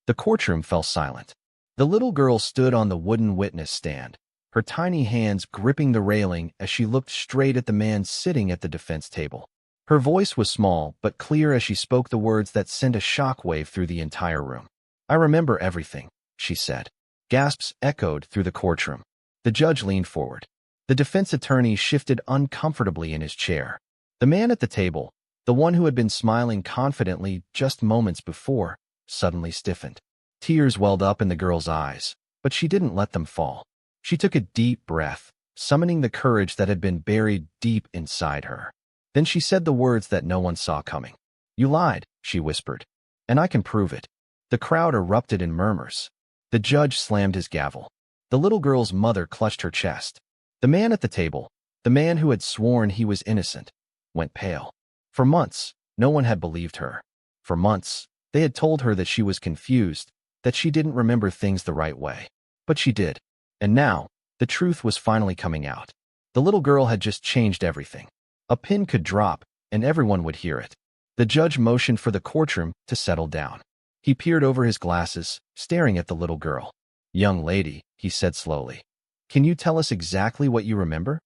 The courtroom fell silent. The little girl stood on the wooden witness stand, her tiny hands gripping the railing as she looked straight at the man sitting at the defense table. Her voice was small but clear as she spoke the words that sent a shockwave through the entire room. "I remember everything," she said. Gasps echoed through the courtroom. The judge leaned forward. The defense attorney shifted uncomfortably in his chair. The man at the table, the one who had been smiling confidently just moments before, suddenly stiffened. Tears welled up in the girl's eyes, but she didn't let them fall. She took a deep breath, summoning the courage that had been buried deep inside her. Then she said the words that no one saw coming. "You lied," she whispered, "and I can prove it." The crowd erupted in murmurs. The judge slammed his gavel. The little girl's mother clutched her chest. The man at the table, the man who had sworn he was innocent, went pale. For months, no one had believed her. For months, they had told her that she was confused, that she didn't remember things the right way. But she did. And now, the truth was finally coming out. The little girl had just changed everything. A pin could drop, and everyone would hear it. The judge motioned for the courtroom to settle down. He peered over his glasses, staring at the little girl. "Young lady," he said slowly, "can you tell us exactly what you remember?"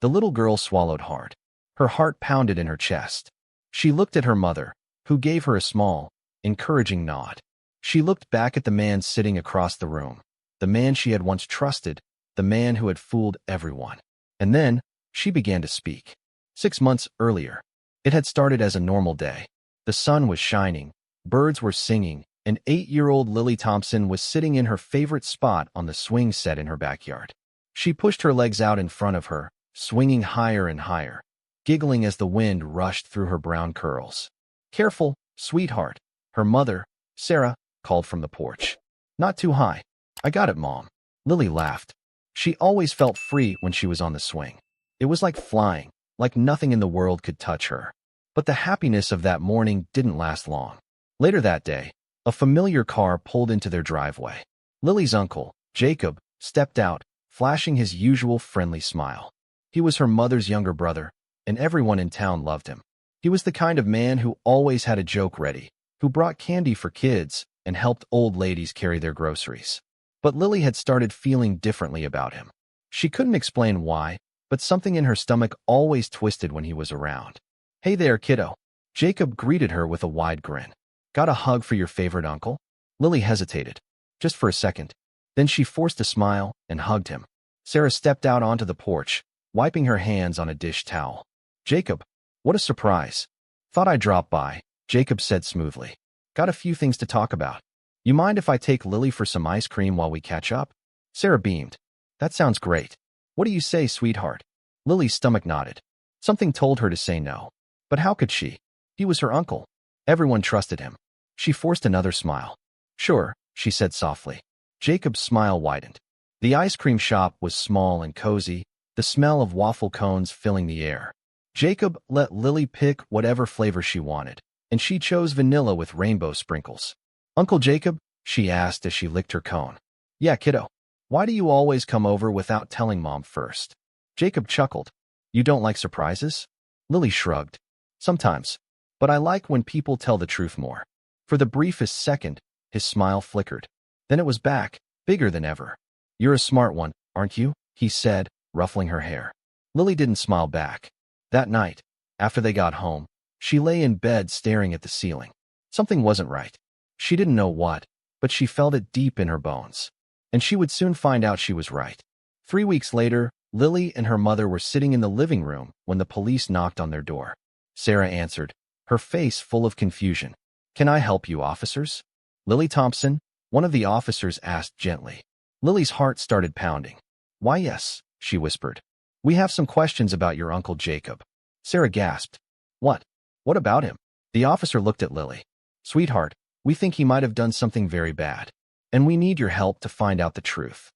The little girl swallowed hard. Her heart pounded in her chest. She looked at her mother, who gave her a small, encouraging nod. She looked back at the man sitting across the room, the man she had once trusted, the man who had fooled everyone. And then, she began to speak. 6 months earlier, it had started as a normal day. The sun was shining, birds were singing, and 8-year-old Lily Thompson was sitting in her favorite spot on the swing set in her backyard. She pushed her legs out in front of her, swinging higher and higher, giggling as the wind rushed through her brown curls. "Careful, sweetheart," her mother, Sarah, called from the porch. "Not too high." "I got it, Mom." Lily laughed. She always felt free when she was on the swing. It was like flying, like nothing in the world could touch her. But the happiness of that morning didn't last long. Later that day, a familiar car pulled into their driveway. Lily's uncle, Jacob, stepped out, flashing his usual friendly smile. He was her mother's younger brother, and everyone in town loved him. He was the kind of man who always had a joke ready, who brought candy for kids and helped old ladies carry their groceries. But Lily had started feeling differently about him. She couldn't explain why, but something in her stomach always twisted when he was around. "Hey there, kiddo." Jacob greeted her with a wide grin. "Got a hug for your favorite uncle?" Lily hesitated, just for a second. Then she forced a smile and hugged him. Sarah stepped out onto the porch, wiping her hands on a dish towel. "Jacob, what a surprise." "Thought I'd drop by," Jacob said smoothly. "Got a few things to talk about. You mind if I take Lily for some ice cream while we catch up?" Sarah beamed. "That sounds great. What do you say, sweetheart?" Lily's stomach nodded. Something told her to say no. But how could she? He was her uncle. Everyone trusted him. She forced another smile. "Sure," she said softly. Jacob's smile widened. The ice cream shop was small and cozy, the smell of waffle cones filling the air. Jacob let Lily pick whatever flavor she wanted, and she chose vanilla with rainbow sprinkles. "Uncle Jacob?" she asked as she licked her cone. "Yeah, kiddo. Why do you always come over without telling Mom first?" Jacob chuckled. "You don't like surprises?" Lily shrugged. "Sometimes. But I like when people tell the truth more." For the briefest second, his smile flickered. Then it was back, bigger than ever. "You're a smart one, aren't you?" he said, ruffling her hair. Lily didn't smile back. That night, after they got home, she lay in bed staring at the ceiling. Something wasn't right. She didn't know what, but she felt it deep in her bones. And she would soon find out she was right. 3 weeks later, Lily and her mother were sitting in the living room when the police knocked on their door. Sarah answered, her face full of confusion. "Can I help you, officers?" "Lily Thompson?" one of the officers asked gently. Lily's heart started pounding. "Why, yes," she whispered. "We have some questions about your Uncle Jacob." Sarah gasped. "What? What about him?" The officer looked at Lily. "Sweetheart, we think he might have done something very bad, and we need your help to find out the truth."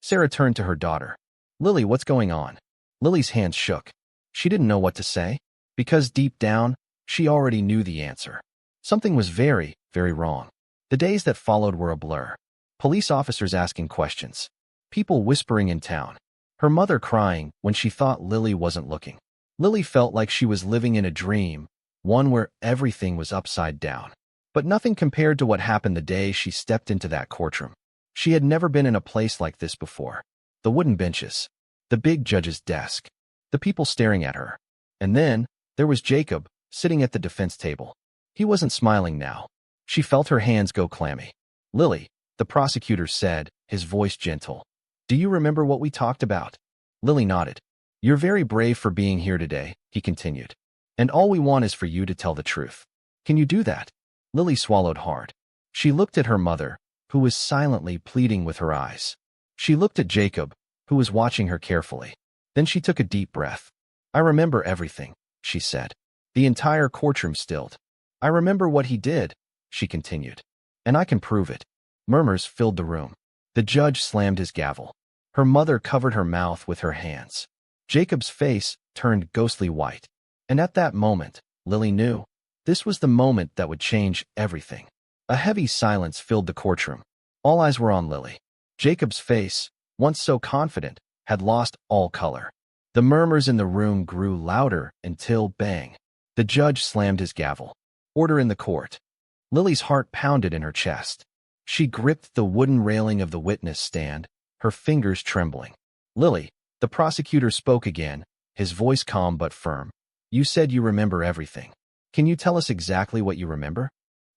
Sarah turned to her daughter. "Lily, what's going on?" Lily's hands shook. She didn't know what to say, because deep down, she already knew the answer. Something was very, very wrong. The days that followed were a blur. Police officers asking questions. People whispering in town. Her mother crying when she thought Lily wasn't looking. Lily felt like she was living in a dream, one where everything was upside down. But nothing compared to what happened the day she stepped into that courtroom. She had never been in a place like this before. The wooden benches, the big judge's desk, the people staring at her. And then, there was Jacob, sitting at the defense table. He wasn't smiling now. She felt her hands go clammy. "Lily," the prosecutor said, his voice gentle. "Do you remember what we talked about?" Lily nodded. "You're very brave for being here today," he continued. "And all we want is for you to tell the truth. Can you do that?" Lily swallowed hard. She looked at her mother, who was silently pleading with her eyes. She looked at Jacob, who was watching her carefully. Then she took a deep breath. "I remember everything," she said. The entire courtroom stilled. "I remember what he did," she continued. "And I can prove it." Murmurs filled the room. The judge slammed his gavel. Her mother covered her mouth with her hands. Jacob's face turned ghostly white. And at that moment, Lily knew. This was the moment that would change everything. A heavy silence filled the courtroom. All eyes were on Lily. Jacob's face, once so confident, had lost all color. The murmurs in the room grew louder until, bang, the judge slammed his gavel. "Order in the court." Lily's heart pounded in her chest. She gripped the wooden railing of the witness stand, her fingers trembling. "Lily," the prosecutor spoke again, his voice calm but firm. "You said you remember everything. Can you tell us exactly what you remember?"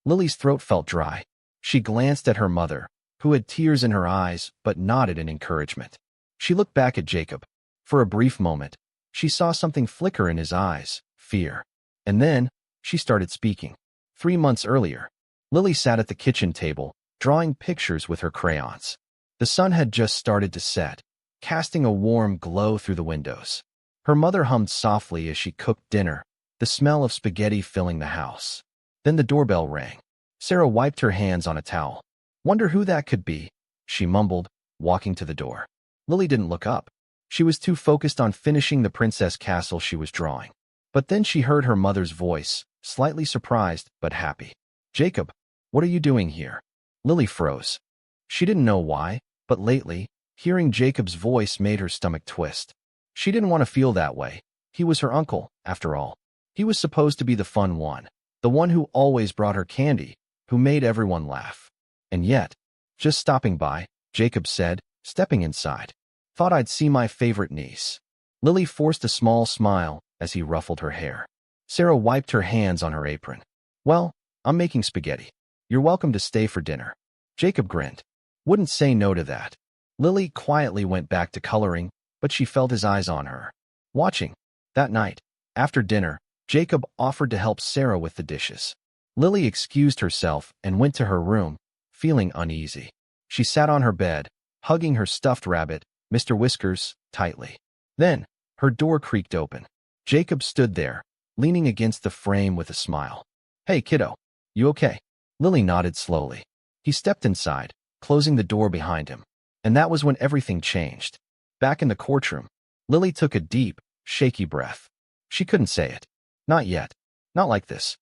Lily's throat felt dry. She glanced at her mother, who had tears in her eyes but nodded in encouragement. She looked back at Jacob. For a brief moment, she saw something flicker in his eyes, fear. And then, she started speaking. 3 months earlier, Lily sat at the kitchen table, drawing pictures with her crayons. The sun had just started to set, casting a warm glow through the windows. Her mother hummed softly as she cooked dinner, the smell of spaghetti filling the house. Then the doorbell rang. Sarah wiped her hands on a towel. "Wonder who that could be," she mumbled, walking to the door. Lily didn't look up. She was too focused on finishing the princess castle she was drawing. But then she heard her mother's voice, slightly surprised but happy. "Jacob, what are you doing here?" Lily froze. She didn't know why, but lately, hearing Jacob's voice made her stomach twist. She didn't want to feel that way. He was her uncle, after all. He was supposed to be the fun one, the one who always brought her candy, who made everyone laugh. And yet, "Just stopping by," Jacob said, stepping inside. "Thought I'd see my favorite niece." Lily forced a small smile as he ruffled her hair. Sarah wiped her hands on her apron. "Well, I'm making spaghetti. You're welcome to stay for dinner." Jacob grinned. Wouldn't say no to that. Lily quietly went back to coloring, but she felt his eyes on her, watching. That night, after dinner, Jacob offered to help Sarah with the dishes. Lily excused herself and went to her room, feeling uneasy. She sat on her bed, hugging her stuffed rabbit, Mr. Whiskers, tightly. Then, her door creaked open. Jacob stood there, leaning against the frame with a smile. "Hey, kiddo. You okay?" Lily nodded slowly. He stepped inside, closing the door behind him. And that was when everything changed. Back in the courtroom, Lily took a deep, shaky breath. She couldn't say it. Not yet. Not like this.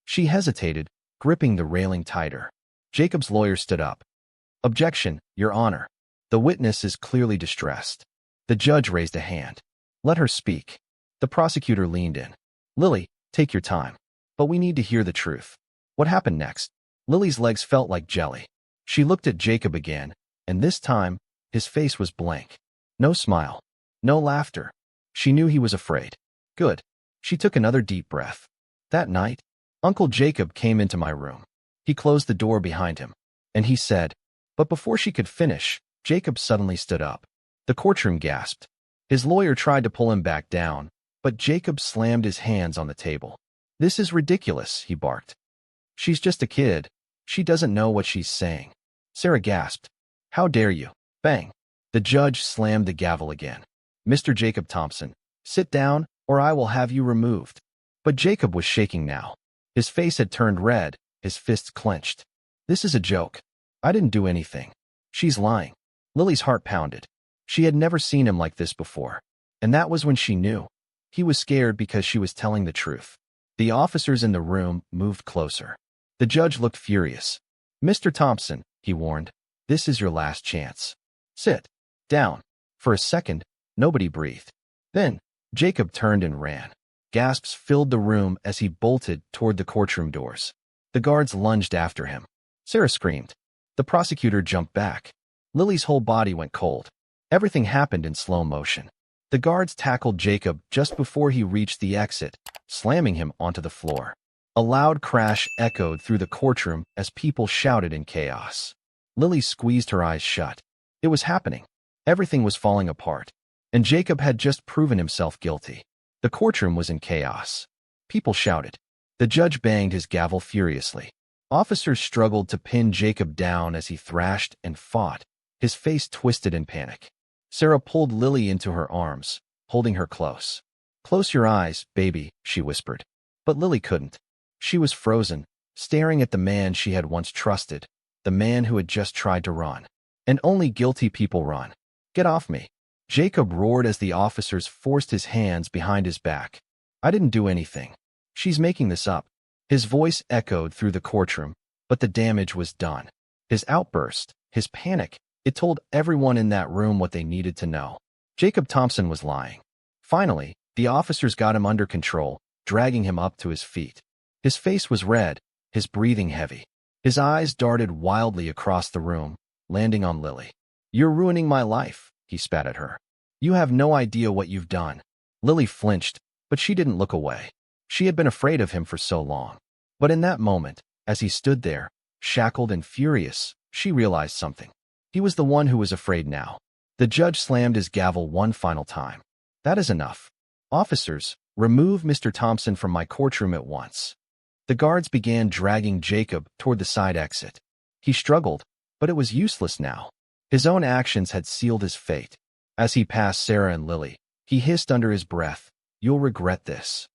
She hesitated, gripping the railing tighter. Jacob's lawyer stood up. "Objection, Your Honor. The witness is clearly distressed." The judge raised a hand. "Let her speak." The prosecutor leaned in. "Lily, take your time. But we need to hear the truth. What happened next?" Lily's legs felt like jelly. She looked at Jacob again, and this time, his face was blank. No smile. No laughter. She knew he was afraid. Good. She took another deep breath. "That night, Uncle Jacob came into my room. He closed the door behind him, and he said," but before she could finish, Jacob suddenly stood up. The courtroom gasped. His lawyer tried to pull him back down, but Jacob slammed his hands on the table. "This is ridiculous," he barked. "She's just a kid. She doesn't know what she's saying." Sarah gasped. "How dare you?" Bang. The judge slammed the gavel again. "Mr. Jacob Thompson, sit down, or I will have you removed." But Jacob was shaking now. His face had turned red, his fists clenched. "This is a joke. I didn't do anything. She's lying." Lily's heart pounded. She had never seen him like this before. And that was when she knew. He was scared because she was telling the truth. The officers in the room moved closer. The judge looked furious. "Mr. Thompson," he warned, "this is your last chance. Sit down." For a second, nobody breathed. Then, Jacob turned and ran. Gasps filled the room as he bolted toward the courtroom doors. The guards lunged after him. Sarah screamed. The prosecutor jumped back. Lily's whole body went cold. Everything happened in slow motion. The guards tackled Jacob just before he reached the exit, slamming him onto the floor. A loud crash echoed through the courtroom as people shouted in chaos. Lily squeezed her eyes shut. It was happening. Everything was falling apart. And Jacob had just proven himself guilty. The courtroom was in chaos. People shouted. The judge banged his gavel furiously. Officers struggled to pin Jacob down as he thrashed and fought, his face twisted in panic. Sarah pulled Lily into her arms, holding her close. "Close your eyes, baby," she whispered. But Lily couldn't. She was frozen, staring at the man she had once trusted, the man who had just tried to run. And only guilty people run. "Get off me," Jacob roared as the officers forced his hands behind his back. "I didn't do anything. She's making this up." His voice echoed through the courtroom, but the damage was done. His outburst, his panic, it told everyone in that room what they needed to know. Jacob Thompson was lying. Finally, the officers got him under control, dragging him up to his feet. His face was red, his breathing heavy. His eyes darted wildly across the room, landing on Lily. "You're ruining my life," he spat at her. "You have no idea what you've done." Lily flinched, but she didn't look away. She had been afraid of him for so long. But in that moment, as he stood there, shackled and furious, she realized something. He was the one who was afraid now. The judge slammed his gavel one final time. "That is enough. Officers, remove Mr. Thompson from my courtroom at once." The guards began dragging Jacob toward the side exit. He struggled, but it was useless now. His own actions had sealed his fate. As he passed Sarah and Lily, he hissed under his breath, "You'll regret this."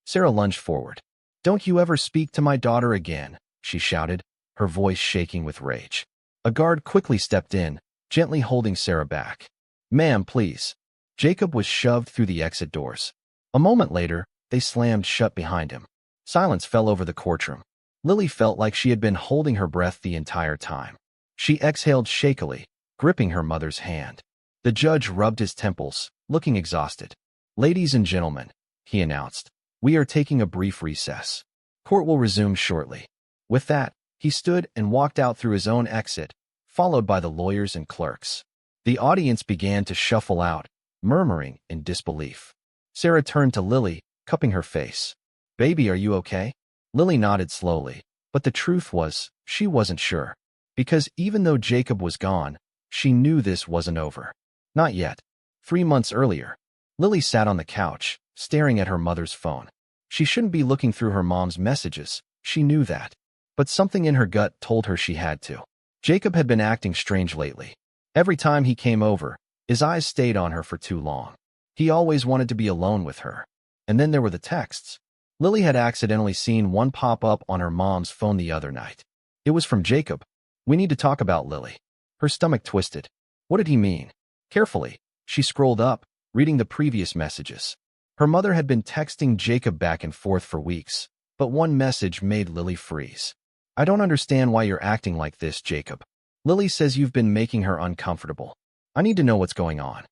Sarah lunged forward. "Don't you ever speak to my daughter again," she shouted, her voice shaking with rage. A guard quickly stepped in, gently holding Sarah back. "Ma'am, please." Jacob was shoved through the exit doors. A moment later, they slammed shut behind him. Silence fell over the courtroom. Lily felt like she had been holding her breath the entire time. She exhaled shakily, gripping her mother's hand. The judge rubbed his temples, looking exhausted. "Ladies and gentlemen," he announced, "we are taking a brief recess. Court will resume shortly." With that, he stood and walked out through his own exit, followed by the lawyers and clerks. The audience began to shuffle out, murmuring in disbelief. Sarah turned to Lily, cupping her face. "Baby, are you okay?" Lily nodded slowly, but the truth was, she wasn't sure. Because even though Jacob was gone, she knew this wasn't over. Not yet. 3 months earlier, Lily sat on the couch, staring at her mother's phone. She shouldn't be looking through her mom's messages, she knew that. But something in her gut told her she had to. Jacob had been acting strange lately. Every time he came over, his eyes stayed on her for too long. He always wanted to be alone with her. And then there were the texts. Lily had accidentally seen one pop up on her mom's phone the other night. It was from Jacob. "We need to talk about Lily." Her stomach twisted. What did he mean? Carefully, she scrolled up, reading the previous messages. Her mother had been texting Jacob back and forth for weeks, but one message made Lily freeze. "I don't understand why you're acting like this, Jacob. Lily says you've been making her uncomfortable. I need to know what's going on."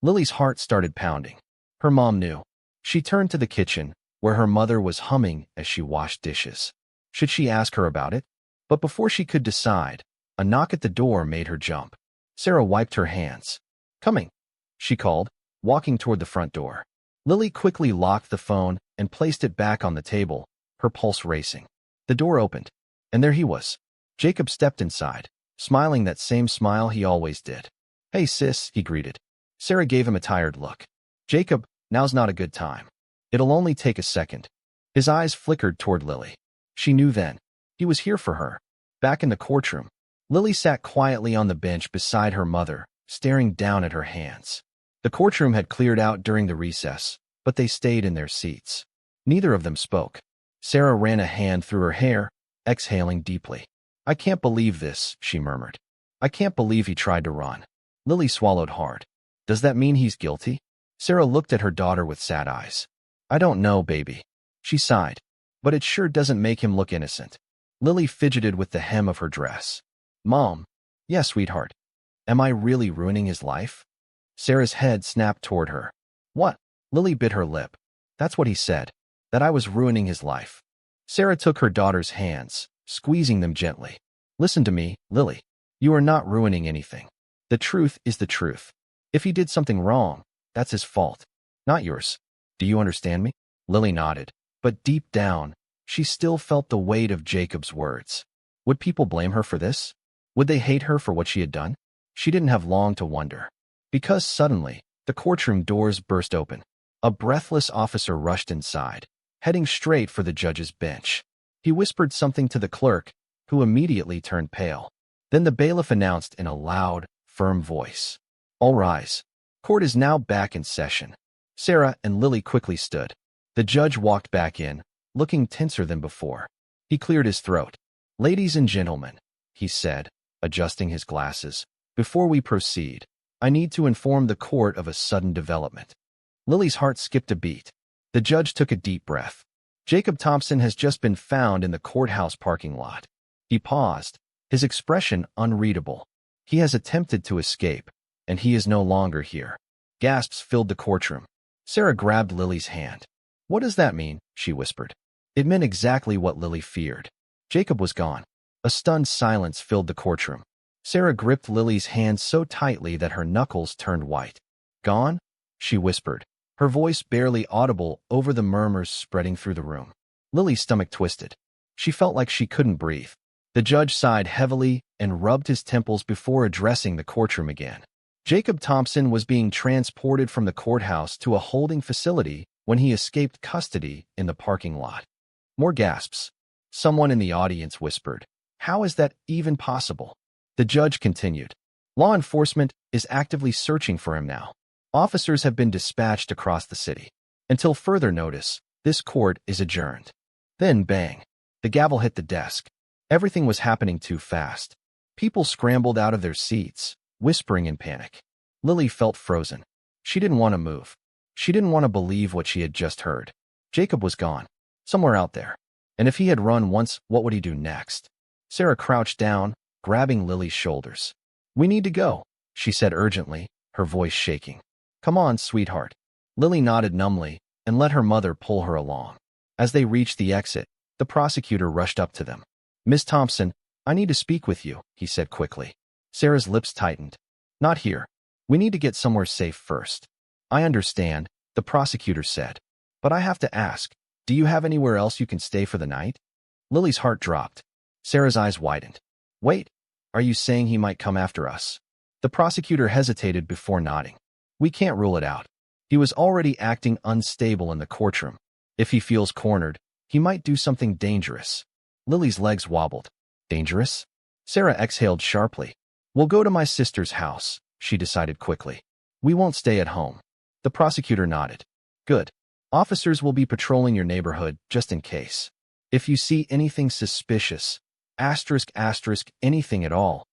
Lily's heart started pounding. Her mom knew. She turned to the kitchen, where her mother was humming as she washed dishes. Should she ask her about it? But before she could decide, a knock at the door made her jump. Sarah wiped her hands. "Coming," she called, walking toward the front door. Lily quickly locked the phone and placed it back on the table, her pulse racing. The door opened, and there he was. Jacob stepped inside, smiling that same smile he always did. "Hey sis," he greeted. Sarah gave him a tired look. "Jacob, now's not a good time. It'll only take a second." His eyes flickered toward Lily. She knew then. He was here for her. Back in the courtroom, Lily sat quietly on the bench beside her mother, staring down at her hands. The courtroom had cleared out during the recess, but they stayed in their seats. Neither of them spoke. Sarah ran a hand through her hair, exhaling deeply. "I can't believe this," she murmured. "I can't believe he tried to run." Lily swallowed hard. "Does that mean he's guilty?" Sarah looked at her daughter with sad eyes. "I don't know, baby." She sighed. "But it sure doesn't make him look innocent." Lily fidgeted with the hem of her dress. "Mom." "Yes, sweetheart. Am I really ruining his life?" Sarah's head snapped toward her. "What?" Lily bit her lip. "That's what he said. That I was ruining his life." Sarah took her daughter's hands, squeezing them gently. Listen to me, Lily. You are not ruining anything. The truth is the truth. If he did something wrong, that's his fault, not yours. Do you understand me? Lily nodded, but deep down, she still felt the weight of Jacob's words. Would people blame her for this? Would they hate her for what she had done? She didn't have long to wonder. Because suddenly, the courtroom doors burst open. A breathless officer rushed inside, heading straight for the judge's bench. He whispered something to the clerk, who immediately turned pale. Then the bailiff announced in a loud, firm voice, "All rise. Court is now back in session." Sarah and Lily quickly stood. The judge walked back in, looking tenser than before. He cleared his throat. "Ladies and gentlemen," he said, adjusting his glasses, "before we proceed, I need to inform the court of a sudden development." Lily's heart skipped a beat. The judge took a deep breath. "Jacob Thompson has just been found in the courthouse parking lot." He paused, his expression unreadable. "He has attempted to escape, and he is no longer here." Gasps filled the courtroom. Sarah grabbed Lily's hand. "What does that mean?" she whispered. It meant exactly what Lily feared. Jacob was gone. A stunned silence filled the courtroom. Sarah gripped Lily's hand so tightly that her knuckles turned white. "Gone?" she whispered, her voice barely audible over the murmurs spreading through the room. Lily's stomach twisted. She felt like she couldn't breathe. The judge sighed heavily and rubbed his temples before addressing the courtroom again. Jacob Thompson was being transported from the courthouse to a holding facility when he escaped custody in the parking lot. More gasps. Someone in the audience whispered, "How is that even possible?" The judge continued, "Law enforcement is actively searching for him now. Officers have been dispatched across the city. Until further notice, this court is adjourned." Then bang. The gavel hit the desk. Everything was happening too fast. People scrambled out of their seats, whispering in panic. Lily felt frozen. She didn't want to move. She didn't want to believe what she had just heard. Jacob was gone, somewhere out there. And if he had run once, what would he do next? Sarah crouched down, grabbing Lily's shoulders. "We need to go," she said urgently, her voice shaking. "Come on, sweetheart." Lily nodded numbly and let her mother pull her along. As they reached the exit, the prosecutor rushed up to them. "Miss Thompson, I need to speak with you," he said quickly. Sarah's lips tightened. "Not here. We need to get somewhere safe first." "I understand," the prosecutor said. "But I have to ask, do you have anywhere else you can stay for the night?" Lily's heart dropped. Sarah's eyes widened. "Wait, are you saying he might come after us?" The prosecutor hesitated before nodding. "We can't rule it out. He was already acting unstable in the courtroom. If he feels cornered, he might do something dangerous." Lily's legs wobbled. "Dangerous?" Sarah exhaled sharply. "We'll go to my sister's house," she decided quickly. "We won't stay at home." The prosecutor nodded. "Good. Officers will be patrolling your neighborhood just in case. If you see anything suspicious, anything at all,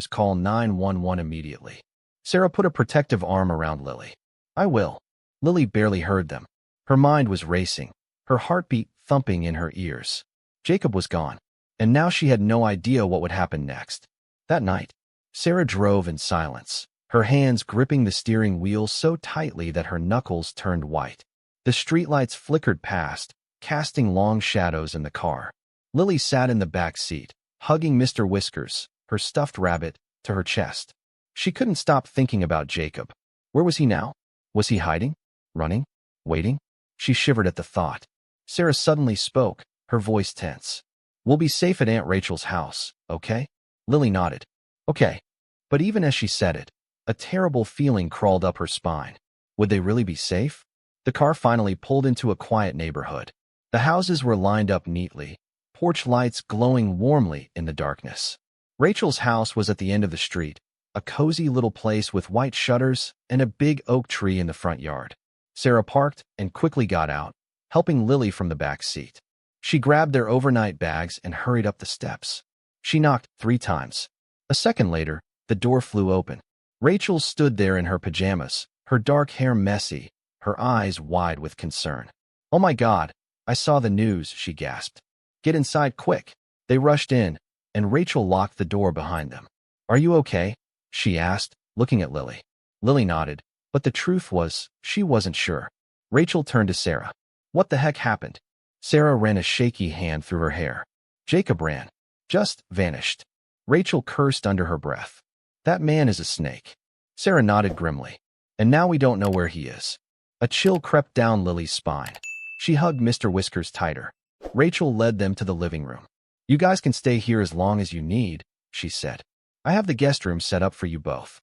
call 911 immediately." Sarah put a protective arm around Lily. "I will." Lily barely heard them. Her mind was racing, her heartbeat thumping in her ears. Jacob was gone, and now she had no idea what would happen next. That night, Sarah drove in silence, her hands gripping the steering wheel so tightly that her knuckles turned white. The streetlights flickered past, casting long shadows in the car. Lily sat in the back seat, hugging Mr. Whiskers, her stuffed rabbit, to her chest. She couldn't stop thinking about Jacob. Where was he now? Was he hiding? Running? Waiting? She shivered at the thought. Sarah suddenly spoke, her voice tense. "We'll be safe at Aunt Rachel's house, okay?" Lily nodded. "Okay." But even as she said it, a terrible feeling crawled up her spine. Would they really be safe? The car finally pulled into a quiet neighborhood. The houses were lined up neatly, porch lights glowing warmly in the darkness. Rachel's house was at the end of the street, a cozy little place with white shutters and a big oak tree in the front yard. Sarah parked and quickly got out, helping Lily from the back seat. She grabbed their overnight bags and hurried up the steps. She knocked 3 times. A second later, the door flew open. Rachel stood there in her pajamas, her dark hair messy, her eyes wide with concern. "Oh my God, I saw the news," she gasped. "Get inside quick." They rushed in, and Rachel locked the door behind them. "Are you okay?" she asked, looking at Lily. Lily nodded, but the truth was, she wasn't sure. Rachel turned to Sarah. "What the heck happened?" Sarah ran a shaky hand through her hair. Jacob ran. Just vanished. Rachel cursed under her breath. That man is a snake. Sarah nodded grimly. And now we don't know where he is. A chill crept down Lily's spine. She hugged Mr. Whiskers tighter. Rachel led them to the living room. You guys can stay here as long as you need, she said. I have the guest room set up for you both.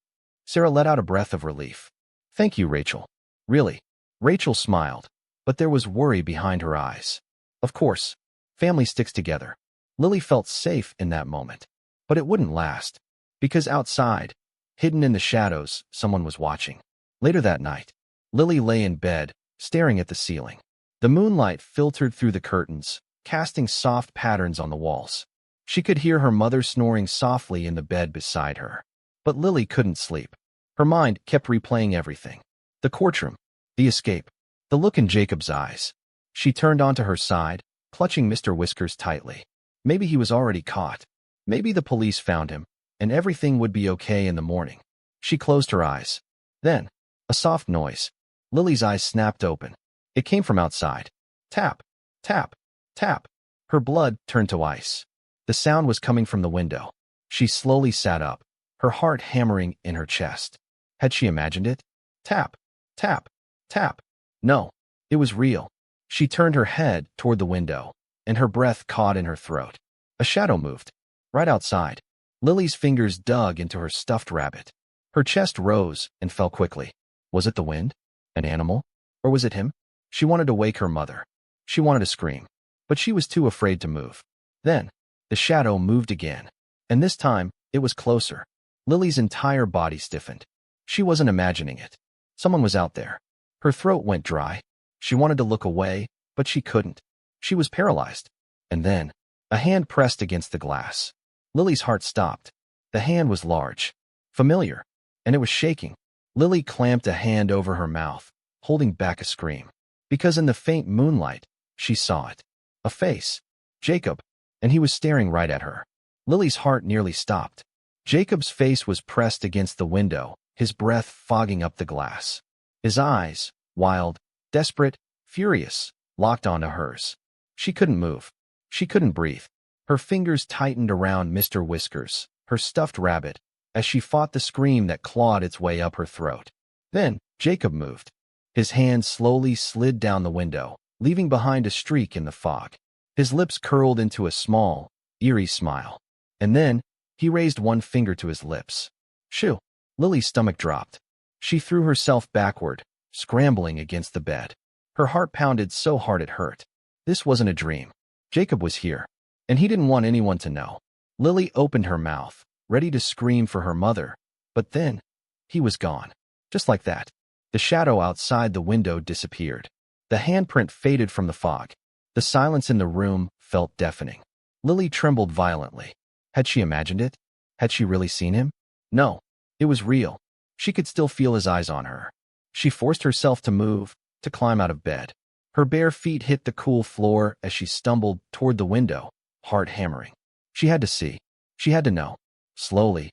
Sarah let out a breath of relief. Thank you, Rachel. Really? Rachel smiled, but there was worry behind her eyes. Of course, family sticks together. Lily felt safe in that moment. But it wouldn't last. Because outside, hidden in the shadows, someone was watching. Later that night, Lily lay in bed, staring at the ceiling. The moonlight filtered through the curtains, casting soft patterns on the walls. She could hear her mother snoring softly in the bed beside her. But Lily couldn't sleep. Her mind kept replaying everything. The courtroom, the escape, the look in Jacob's eyes. She turned onto her side, clutching Mr. Whiskers tightly. Maybe he was already caught. Maybe the police found him, and everything would be okay in the morning. She closed her eyes. Then, a soft noise. Lily's eyes snapped open. It came from outside. Tap, tap, tap. Her blood turned to ice. The sound was coming from the window. She slowly sat up, her heart hammering in her chest. Had she imagined it? Tap, tap, tap. No, it was real. She turned her head toward the window, and her breath caught in her throat. A shadow moved. Right outside. Lily's fingers dug into her stuffed rabbit. Her chest rose and fell quickly. Was it the wind? An animal? Or was it him? She wanted to wake her mother. She wanted to scream. But she was too afraid to move. Then, the shadow moved again. And this time, it was closer. Lily's entire body stiffened. She wasn't imagining it. Someone was out there. Her throat went dry. She wanted to look away, but she couldn't. She was paralyzed. And then, a hand pressed against the glass. Lily's heart stopped. The hand was large, familiar, and it was shaking. Lily clamped a hand over her mouth, holding back a scream. Because in the faint moonlight, she saw it. A face. Jacob. And he was staring right at her. Lily's heart nearly stopped. Jacob's face was pressed against the window, his breath fogging up the glass. His eyes, wild, desperate, furious, locked onto hers. She couldn't move. She couldn't breathe. Her fingers tightened around Mr. Whiskers, her stuffed rabbit, as she fought the scream that clawed its way up her throat. Then, Jacob moved. His hand slowly slid down the window, leaving behind a streak in the fog. His lips curled into a small, eerie smile. And then, he raised one finger to his lips. Shoo! Lily's stomach dropped. She threw herself backward, scrambling against the bed. Her heart pounded so hard it hurt. This wasn't a dream. Jacob was here, and he didn't want anyone to know. Lily opened her mouth, ready to scream for her mother, but then, he was gone. Just like that. The shadow outside the window disappeared. The handprint faded from the fog. The silence in the room felt deafening. Lily trembled violently. Had she imagined it? Had she really seen him? No, it was real. She could still feel his eyes on her. She forced herself to move, to climb out of bed. Her bare feet hit the cool floor as she stumbled toward the window, heart hammering. She had to see. She had to know. Slowly,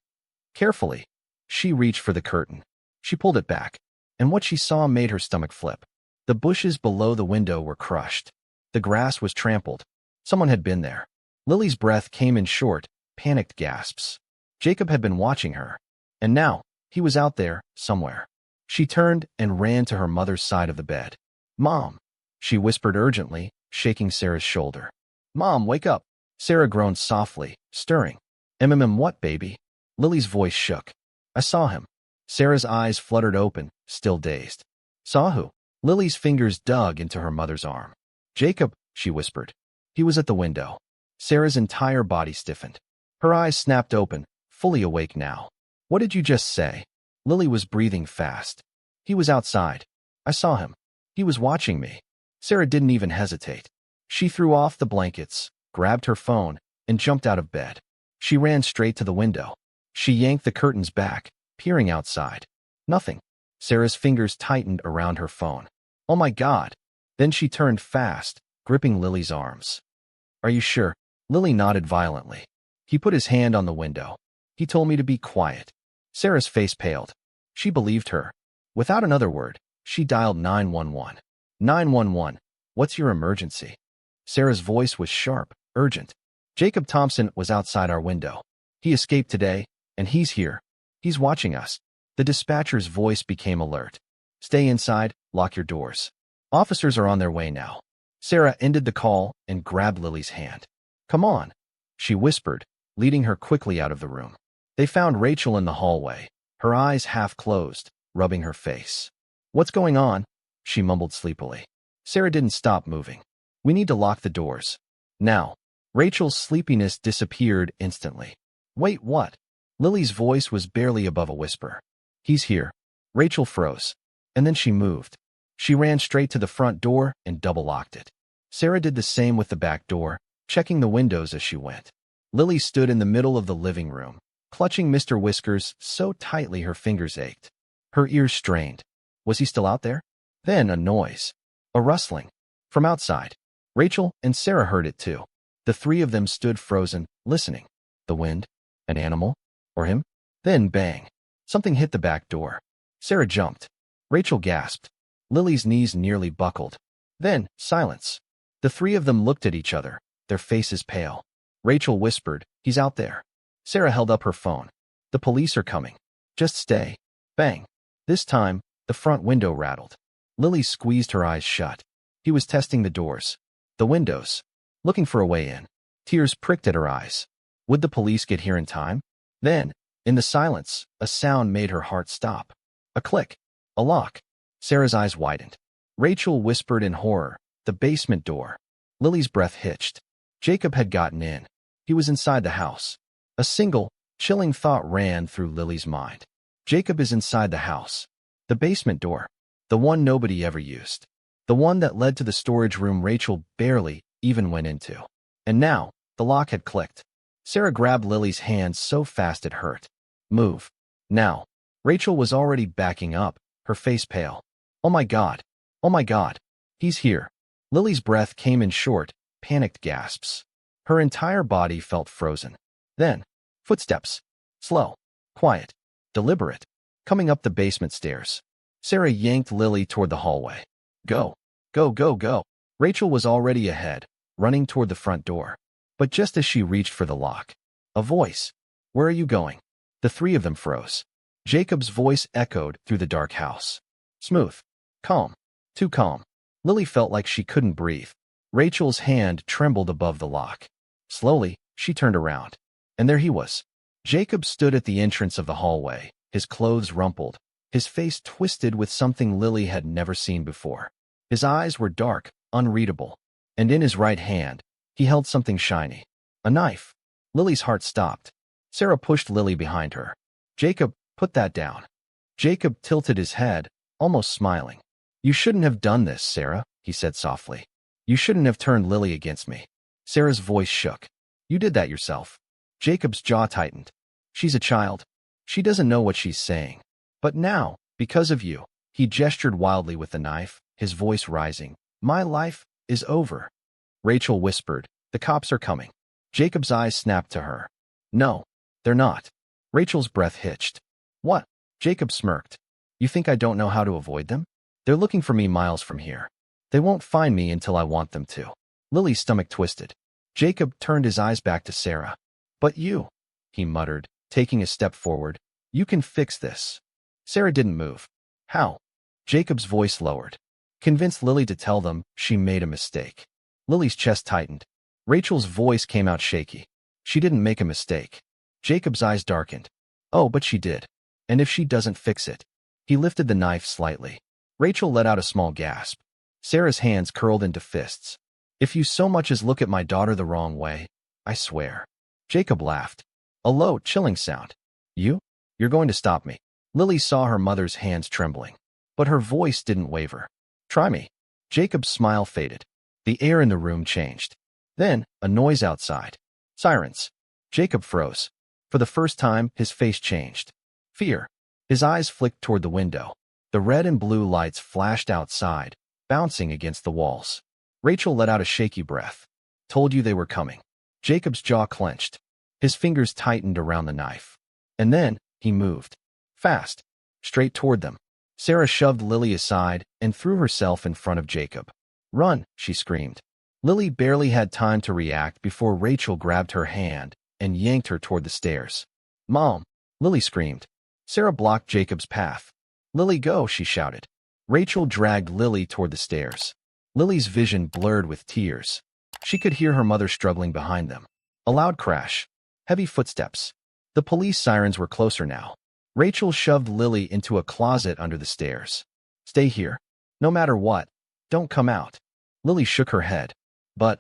carefully, she reached for the curtain. She pulled it back, and what she saw made her stomach flip. The bushes below the window were crushed. The grass was trampled. Someone had been there. Lily's breath came in short, panicked gasps. Jacob had been watching her, and now, he was out there, somewhere. She turned and ran to her mother's side of the bed. Mom, she whispered urgently, shaking Sarah's shoulder. Mom, wake up. Sarah groaned softly, stirring. What, baby? Lily's voice shook. I saw him. Sarah's eyes fluttered open, still dazed. Saw who? Lily's fingers dug into her mother's arm. Jacob, she whispered. He was at the window. Sarah's entire body stiffened. Her eyes snapped open, fully awake now. What did you just say? Lily was breathing fast. He was outside. I saw him. He was watching me. Sarah didn't even hesitate. She threw off the blankets, grabbed her phone, and jumped out of bed. She ran straight to the window. She yanked the curtains back, peering outside. Nothing. Sarah's fingers tightened around her phone. Oh my God. Then she turned fast, gripping Lily's arms. Are you sure? Lily nodded violently. He put his hand on the window. He told me to be quiet. Sarah's face paled. She believed her. Without another word, she dialed 911. 911. What's your emergency? Sarah's voice was sharp, urgent. Jacob Thompson was outside our window. He escaped today, and he's here. He's watching us. The dispatcher's voice became alert. Stay inside, lock your doors. Officers are on their way now. Sarah ended the call and grabbed Lily's hand. Come on, she whispered, leading her quickly out of the room. They found Rachel in the hallway, her eyes half closed, rubbing her face. What's going on? She mumbled sleepily. Sarah didn't stop moving. We need to lock the doors. Now. Rachel's sleepiness disappeared instantly. Wait, what? Lily's voice was barely above a whisper. He's here. Rachel froze. And then she moved. She ran straight to the front door and double-locked it. Sarah did the same with the back door, checking the windows as she went. Lily stood in the middle of the living room, clutching Mr. Whiskers so tightly her fingers ached. Her ears strained. Was he still out there? Then a noise. A rustling. From outside. Rachel and Sarah heard it too. The three of them stood frozen, listening. The wind? An animal? Or him? Then bang. Something hit the back door. Sarah jumped. Rachel gasped. Lily's knees nearly buckled. Then, silence. The three of them looked at each other, their faces pale. Rachel whispered, he's out there. Sarah held up her phone. The police are coming. Just stay. Bang. This time, the front window rattled. Lily squeezed her eyes shut. He was testing the doors. The windows. Looking for a way in. Tears pricked at her eyes. Would the police get here in time? Then, in the silence, a sound made her heart stop. A click. A lock. Sarah's eyes widened. Rachel whispered in horror, the basement door. Lily's breath hitched. Jacob had gotten in. He was inside the house. A single, chilling thought ran through Lily's mind. Jacob is inside the house. The basement door. The one nobody ever used. The one that led to the storage room Rachel barely even went into. And now, the lock had clicked. Sarah grabbed Lily's hand so fast it hurt. Move. Now. Rachel was already backing up, her face pale. Oh my God. Oh my God. He's here. Lily's breath came in short, panicked gasps. Her entire body felt frozen. Then, footsteps. Slow. Quiet. Deliberate. Coming up the basement stairs. Sarah yanked Lily toward the hallway. Go. Go, go, go. Rachel was already ahead, running toward the front door. But just as she reached for the lock, a voice. Where are you going? The three of them froze. Jacob's voice echoed through the dark house. Smooth. Calm. Too calm. Lily felt like she couldn't breathe. Rachel's hand trembled above the lock. Slowly, she turned around. And there he was. Jacob stood at the entrance of the hallway, his clothes rumpled, his face twisted with something Lily had never seen before. His eyes were dark, unreadable, and in his right hand, he held something shiny. A knife. Lily's heart stopped. Sarah pushed Lily behind her. Jacob, put that down. Jacob tilted his head, almost smiling. You shouldn't have done this, Sarah, he said softly. You shouldn't have turned Lily against me. Sarah's voice shook. You did that yourself. Jacob's jaw tightened. She's a child. She doesn't know what she's saying. But now, because of you, he gestured wildly with the knife, his voice rising. My life is over. Rachel whispered, the cops are coming. Jacob's eyes snapped to her. No, they're not. Rachel's breath hitched. What? Jacob smirked. You think I don't know how to avoid them? They're looking for me miles from here. They won't find me until I want them to. Lily's stomach twisted. Jacob turned his eyes back to Sarah. But you, he muttered, taking a step forward. You can fix this. Sarah didn't move. How? Jacob's voice lowered. Convinced Lily to tell them she made a mistake. Lily's chest tightened. Rachel's voice came out shaky. She didn't make a mistake. Jacob's eyes darkened. Oh, but she did. And if she doesn't fix it? He lifted the knife slightly. Rachel let out a small gasp. Sarah's hands curled into fists. If you so much as look at my daughter the wrong way, I swear. Jacob laughed. A low, chilling sound. You? You're going to stop me. Lily saw her mother's hands trembling. But her voice didn't waver. Try me. Jacob's smile faded. The air in the room changed. Then, a noise outside. Sirens. Jacob froze. For the first time, his face changed. Fear. His eyes flicked toward the window. The red and blue lights flashed outside, bouncing against the walls. Rachel let out a shaky breath. Told you they were coming. Jacob's jaw clenched. His fingers tightened around the knife. And then, he moved. Fast. Straight toward them. Sarah shoved Lily aside and threw herself in front of Jacob. Run, she screamed. Lily barely had time to react before Rachel grabbed her hand and yanked her toward the stairs. "Mom!" Lily screamed. Sarah blocked Jacob's path. "Lily, go!" she shouted. Rachel dragged Lily toward the stairs. Lily's vision blurred with tears. She could hear her mother struggling behind them. A loud crash. Heavy footsteps. The police sirens were closer now. Rachel shoved Lily into a closet under the stairs. "Stay here. No matter what. Don't come out." Lily shook her head. "But—"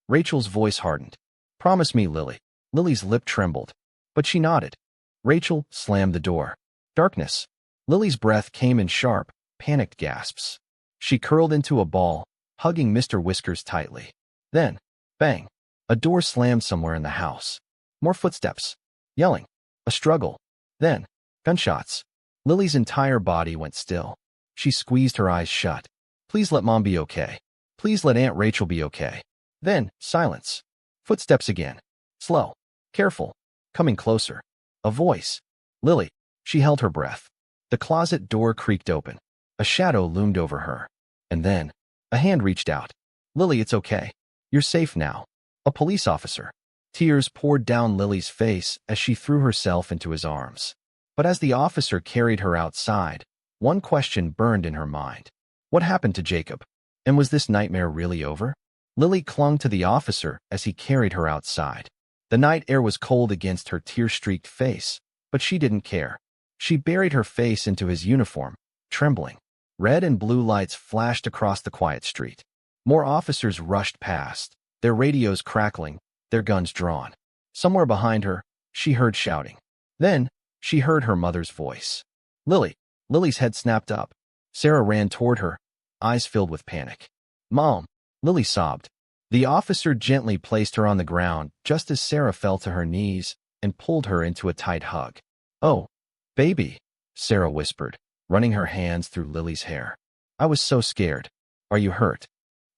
Rachel's voice hardened. "Promise me, Lily." Lily's lip trembled, but she nodded. Rachel slammed the door. Darkness. Lily's breath came in sharp, panicked gasps. She curled into a ball, hugging Mr. Whiskers tightly. Then, bang. A door slammed somewhere in the house. More footsteps. Yelling. A struggle. Then, gunshots. Lily's entire body went still. She squeezed her eyes shut. "Please let Mom be okay. Please let Aunt Rachel be okay." Then, silence. Footsteps again. Slow. Careful. Coming closer. A voice. "Lily." She held her breath. The closet door creaked open. A shadow loomed over her. And then, a hand reached out. "Lily, it's okay. You're safe now." A police officer. Tears poured down Lily's face as she threw herself into his arms. But as the officer carried her outside, one question burned in her mind. What happened to Jacob? And was this nightmare really over? Lily clung to the officer as he carried her outside. The night air was cold against her tear-streaked face, but she didn't care. She buried her face into his uniform, trembling. Red and blue lights flashed across the quiet street. More officers rushed past, their radios crackling, their guns drawn. Somewhere behind her, she heard shouting. Then, she heard her mother's voice. "Lily." Lily's head snapped up. Sarah ran toward her, eyes filled with panic. "Mom." Lily sobbed. The officer gently placed her on the ground just as Sarah fell to her knees and pulled her into a tight hug. "Oh, baby," Sarah whispered, running her hands through Lily's hair. "I was so scared. Are you hurt?"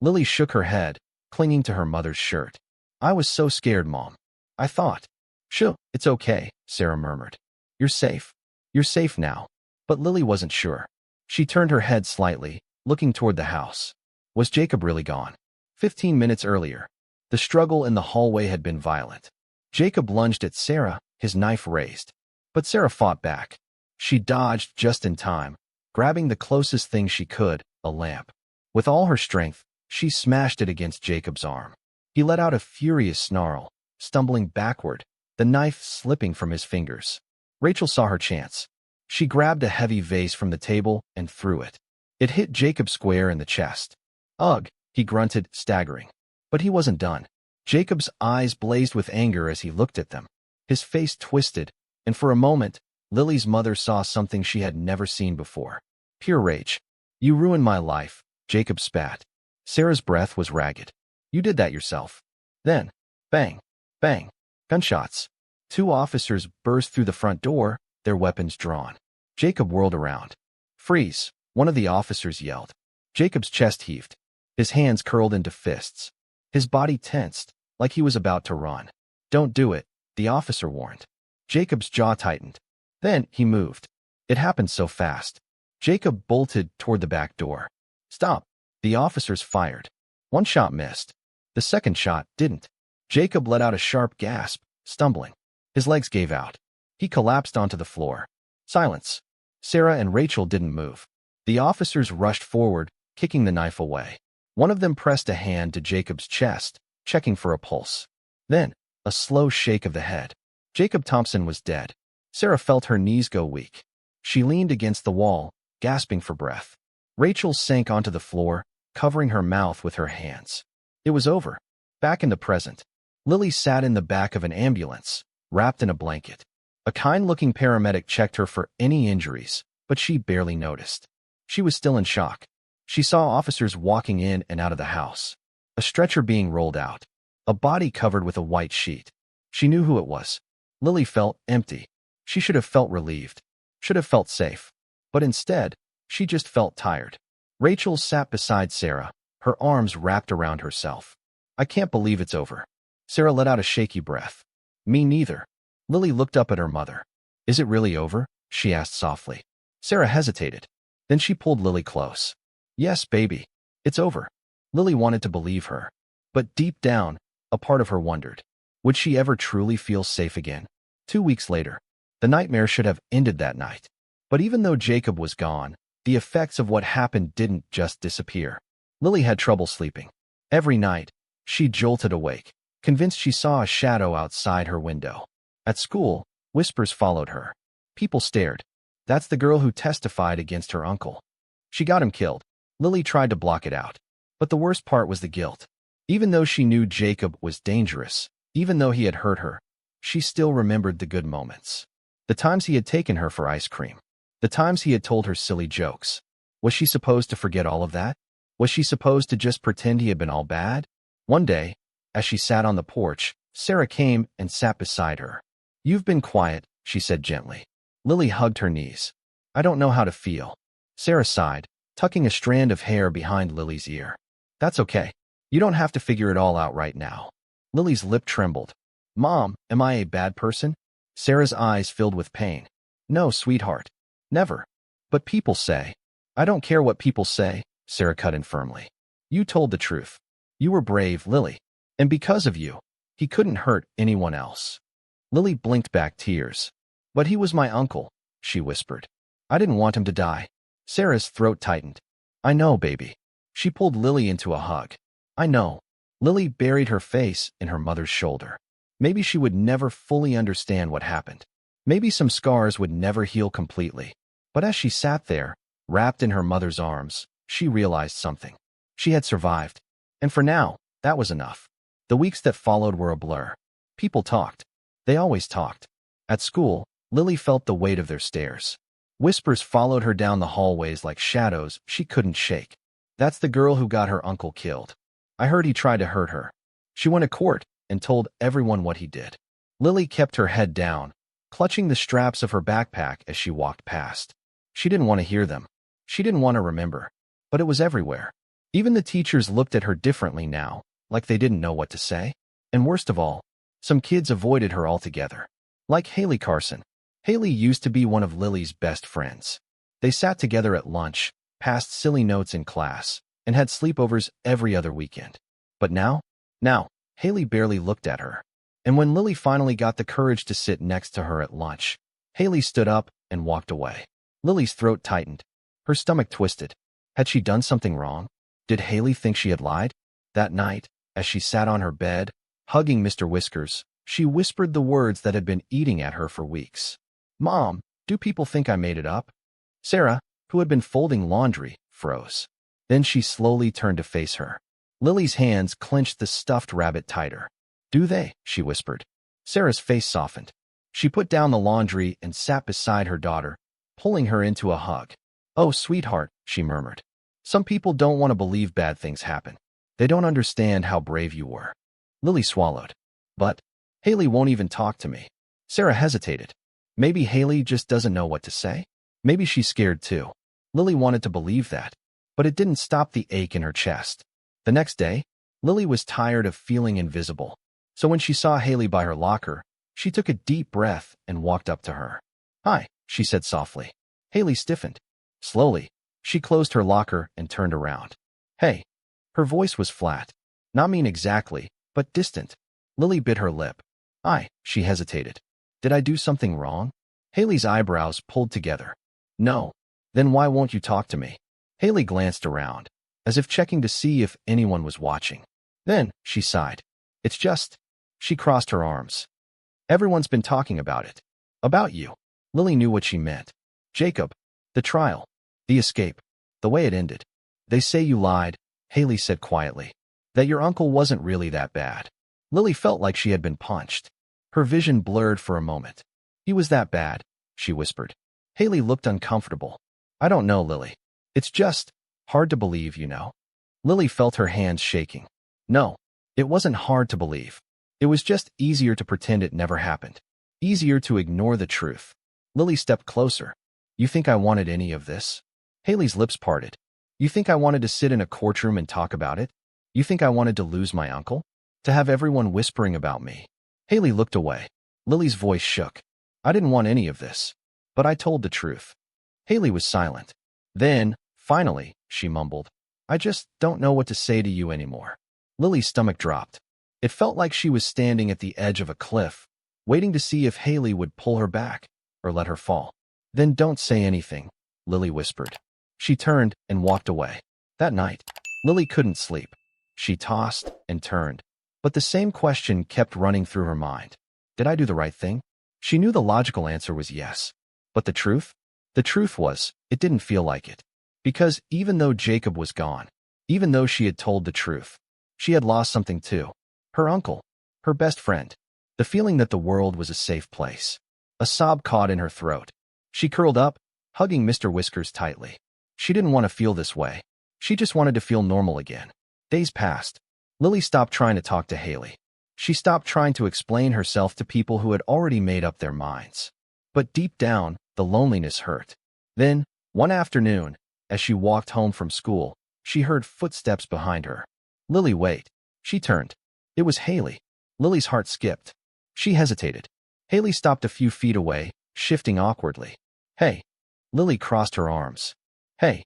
Lily shook her head, clinging to her mother's shirt. "I was so scared, Mom. I thought—" "Shoo, it's okay," Sarah murmured. "You're safe. You're safe now." But Lily wasn't sure. She turned her head slightly, looking toward the house. Was Jacob really gone? 15 minutes earlier, the struggle in the hallway had been violent. Jacob lunged at Sarah, his knife raised. But Sarah fought back. She dodged just in time, grabbing the closest thing she could, a lamp. With all her strength, she smashed it against Jacob's arm. He let out a furious snarl, stumbling backward, the knife slipping from his fingers. Rachel saw her chance. She grabbed a heavy vase from the table and threw it. It hit Jacob square in the chest. "Ugh," he grunted, staggering. But he wasn't done. Jacob's eyes blazed with anger as he looked at them. His face twisted, and for a moment, Lily's mother saw something she had never seen before. Pure rage. "You ruined my life," Jacob spat. Sarah's breath was ragged. "You did that yourself." Then, bang, bang, gunshots. 2 officers burst through the front door, their weapons drawn. Jacob whirled around. "Freeze," one of the officers yelled. Jacob's chest heaved. His hands curled into fists. His body tensed, like he was about to run. "Don't do it," the officer warned. Jacob's jaw tightened. Then he moved. It happened so fast. Jacob bolted toward the back door. "Stop." The officers fired. One shot missed. The second shot didn't. Jacob let out a sharp gasp, stumbling. His legs gave out. He collapsed onto the floor. Silence. Sarah and Rachel didn't move. The officers rushed forward, kicking the knife away. One of them pressed a hand to Jacob's chest, checking for a pulse. Then, a slow shake of the head. Jacob Thompson was dead. Sarah felt her knees go weak. She leaned against the wall, gasping for breath. Rachel sank onto the floor, covering her mouth with her hands. It was over. Back in the present. Lily sat in the back of an ambulance, wrapped in a blanket. A kind-looking paramedic checked her for any injuries, but she barely noticed. She was still in shock. She saw officers walking in and out of the house. A stretcher being rolled out. A body covered with a white sheet. She knew who it was. Lily felt empty. She should have felt relieved. Should have felt safe. But instead, she just felt tired. Rachel sat beside Sarah, her arms wrapped around herself. "I can't believe it's over." Sarah let out a shaky breath. "Me neither." Lily looked up at her mother. "Is it really over?" she asked softly. Sarah hesitated. Then she pulled Lily close. "Yes, baby. It's over." Lily wanted to believe her. But deep down, a part of her wondered, would she ever truly feel safe again? 2 weeks later, the nightmare should have ended that night. But even though Jacob was gone, the effects of what happened didn't just disappear. Lily had trouble sleeping. Every night, she jolted awake, convinced she saw a shadow outside her window. At school, whispers followed her. People stared. That's the girl who testified against her uncle. She got him killed. Lily tried to block it out. But the worst part was the guilt. Even though she knew Jacob was dangerous, even though he had hurt her, she still remembered the good moments. The times he had taken her for ice cream. The times he had told her silly jokes. Was she supposed to forget all of that? Was she supposed to just pretend he had been all bad? One day, as she sat on the porch, Sarah came and sat beside her. "You've been quiet," she said gently. Lily hugged her knees. "I don't know how to feel." Sarah sighed, tucking a strand of hair behind Lily's ear. "That's okay. You don't have to figure it all out right now." Lily's lip trembled. "Mom, am I a bad person?" Sarah's eyes filled with pain. "No, sweetheart. Never. But people say." "I don't care what people say," Sarah cut in firmly. "You told the truth. You were brave, Lily. And because of you, he couldn't hurt anyone else." Lily blinked back tears. "But he was my uncle," she whispered. "I didn't want him to die." Sarah's throat tightened. "I know, baby." She pulled Lily into a hug. "I know." Lily buried her face in her mother's shoulder. Maybe she would never fully understand what happened. Maybe some scars would never heal completely. But as she sat there, wrapped in her mother's arms, she realized something. She had survived. And for now, that was enough. The weeks that followed were a blur. People talked. They always talked. At school, Lily felt the weight of their stares. Whispers followed her down the hallways like shadows she couldn't shake. "That's the girl who got her uncle killed. I heard he tried to hurt her." She went to court and told everyone what he did. Lily kept her head down, clutching the straps of her backpack as she walked past. She didn't want to hear them. She didn't want to remember. But it was everywhere. Even the teachers looked at her differently now, like they didn't know what to say. And worst of all, some kids avoided her altogether. Like Haley Carson. Haley used to be one of Lily's best friends. They sat together at lunch, passed silly notes in class, and had sleepovers every other weekend. But now, Haley barely looked at her. And when Lily finally got the courage to sit next to her at lunch, Haley stood up and walked away. Lily's throat tightened. Her stomach twisted. Had she done something wrong? Did Haley think she had lied? That night, as she sat on her bed, hugging Mr. Whiskers, she whispered the words that had been eating at her for weeks. "Mom, do people think I made it up?" Sarah, who had been folding laundry, froze. Then she slowly turned to face her. Lily's hands clenched the stuffed rabbit tighter. "Do they?" she whispered. Sarah's face softened. She put down the laundry and sat beside her daughter, pulling her into a hug. "Oh, sweetheart," she murmured. "Some people don't want to believe bad things happen. They don't understand how brave you were." Lily swallowed. "But Haley won't even talk to me." Sarah hesitated. Maybe Haley just doesn't know what to say? Maybe she's scared too. Lily wanted to believe that, but it didn't stop the ache in her chest. The next day, Lily was tired of feeling invisible. So when she saw Haley by her locker, she took a deep breath and walked up to her. "Hi," she said softly. Haley stiffened. Slowly, she closed her locker and turned around. "Hey." Her voice was flat. Not mean exactly, but distant. Lily bit her lip. She hesitated. "Did I do something wrong?" Haley's eyebrows pulled together. "No." "Then why won't you talk to me?" Haley glanced around, as if checking to see if anyone was watching. Then, she sighed. "It's just..." She crossed her arms. "Everyone's been talking about it. About you." Lily knew what she meant. "Jacob. The trial. The escape. The way it ended. They say you lied," Haley said quietly. "That your uncle wasn't really that bad." Lily felt like she had been punched. Her vision blurred for a moment. "He was that bad," she whispered. Haley looked uncomfortable. "I don't know, Lily. It's just hard to believe, you know." Lily felt her hands shaking. No, it wasn't hard to believe. It was just easier to pretend it never happened. Easier to ignore the truth. Lily stepped closer. "You think I wanted any of this?" Haley's lips parted. "You think I wanted to sit in a courtroom and talk about it? You think I wanted to lose my uncle? To have everyone whispering about me?" Haley looked away. Lily's voice shook. "I didn't want any of this. But I told the truth." Haley was silent. Then, finally, she mumbled, "I just don't know what to say to you anymore." Lily's stomach dropped. It felt like she was standing at the edge of a cliff, waiting to see if Haley would pull her back or let her fall. Then don't say anything, Lily whispered. She turned and walked away. That night, Lily couldn't sleep. She tossed and turned, but the same question kept running through her mind. Did I do the right thing? She knew the logical answer was yes. But the truth? The truth was, it didn't feel like it. Because even though Jacob was gone, even though she had told the truth, she had lost something too. Her uncle, her best friend, the feeling that the world was a safe place. A sob caught in her throat. She curled up, hugging Mr. Whiskers tightly. She didn't want to feel this way. She just wanted to feel normal again. Days passed. Lily stopped trying to talk to Haley. She stopped trying to explain herself to people who had already made up their minds. But deep down, the loneliness hurt. Then, one afternoon, as she walked home from school, she heard footsteps behind her. Lily, wait. She turned. It was Haley. Lily's heart skipped. She hesitated. Haley stopped a few feet away, shifting awkwardly. Hey. Lily crossed her arms. Hey.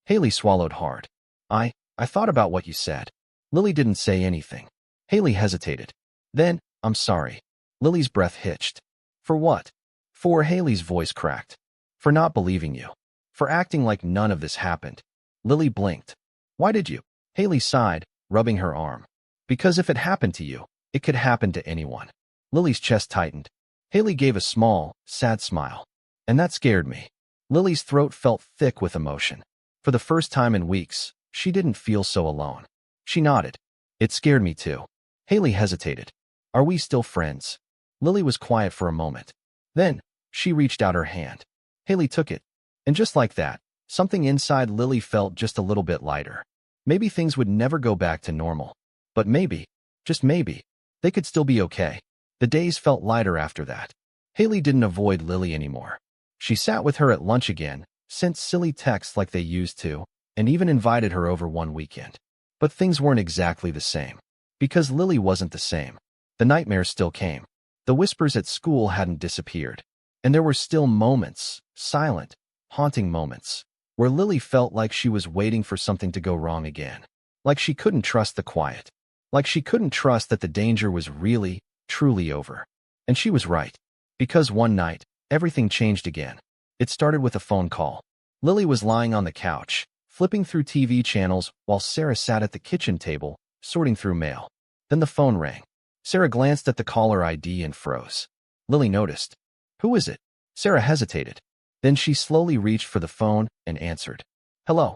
Haley swallowed hard. I thought about what you said. Lily didn't say anything. Haley hesitated. Then, I'm sorry. Lily's breath hitched. For what? For Haley's voice cracked. For not believing you. For acting like none of this happened. Lily blinked. Why did you? Haley sighed, rubbing her arm. Because if it happened to you, it could happen to anyone. Lily's chest tightened. Haley gave a small, sad smile. And that scared me. Lily's throat felt thick with emotion. For the first time in weeks, she didn't feel so alone. She nodded. It scared me too. Haley hesitated. Are we still friends? Lily was quiet for a moment. Then, she reached out her hand. Haley took it. And just like that, something inside Lily felt just a little bit lighter. Maybe things would never go back to normal. But maybe, just maybe, they could still be okay. The days felt lighter after that. Haley didn't avoid Lily anymore. She sat with her at lunch again, sent silly texts like they used to, and even invited her over one weekend. But things weren't exactly the same. Because Lily wasn't the same. The nightmares still came. The whispers at school hadn't disappeared. And there were still moments, silent, haunting moments, where Lily felt like she was waiting for something to go wrong again. Like she couldn't trust the quiet. Like she couldn't trust that the danger was really, truly over. And she was right. Because one night, everything changed again. It started with a phone call. Lily was lying on the couch, flipping through TV channels while Sarah sat at the kitchen table, sorting through mail. Then the phone rang. Sarah glanced at the caller ID and froze. Lily noticed. Who is it? Sarah hesitated. Then she slowly reached for the phone and answered. Hello.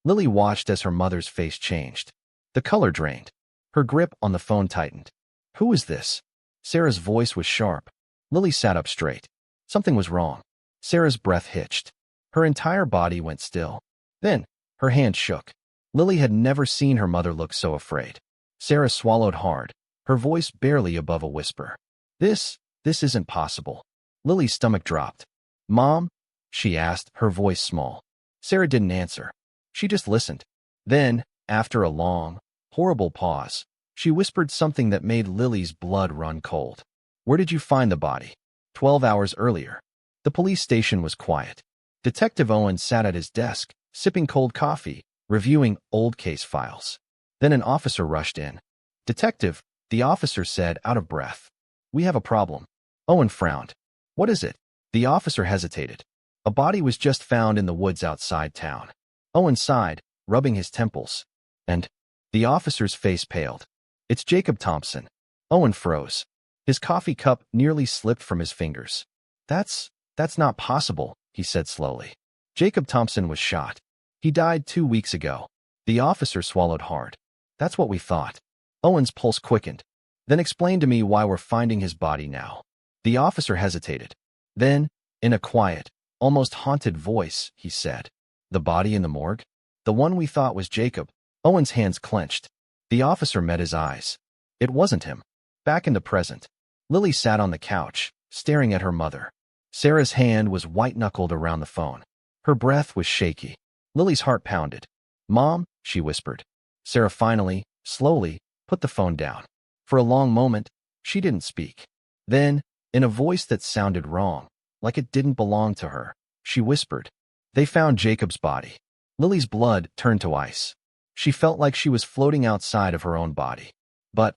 Lily watched as her mother's face changed. The color drained. Her grip on the phone tightened. Who is this? Sarah's voice was sharp. Lily sat up straight. Something was wrong. Sarah's breath hitched. Her entire body went still. Then, her hand shook. Lily had never seen her mother look so afraid. Sarah swallowed hard, her voice barely above a whisper. This isn't possible. Lily's stomach dropped. Mom? She asked, her voice small. Sarah didn't answer. She just listened. Then, after a long, horrible pause, she whispered something that made Lily's blood run cold. Where did you find the body? 12 hours earlier. The police station was quiet. Detective Owen sat at his desk, sipping cold coffee, reviewing old case files. Then an officer rushed in. Detective, the officer said, out of breath. We have a problem. Owen frowned. What is it? The officer hesitated. A body was just found in the woods outside town. Owen sighed, rubbing his temples. And the officer's face paled. It's Jacob Thompson. Owen froze. His coffee cup nearly slipped from his fingers. That's not possible, he said slowly. Jacob Thompson was shot. He died 2 weeks ago. The officer swallowed hard. That's what we thought. Owen's pulse quickened. Then explain to me why we're finding his body now. The officer hesitated. Then, in a quiet, almost haunted voice, he said, the body in the morgue? The one we thought was Jacob. Owen's hands clenched. The officer met his eyes. It wasn't him. Back in the present. Lily sat on the couch, staring at her mother. Sarah's hand was white-knuckled around the phone. Her breath was shaky. Lily's heart pounded. Mom, she whispered. Sarah finally, slowly, put the phone down. For a long moment, she didn't speak. Then, in a voice that sounded wrong, like it didn't belong to her, she whispered, They found Jacob's body. Lily's blood turned to ice. She felt like she was floating outside of her own body. But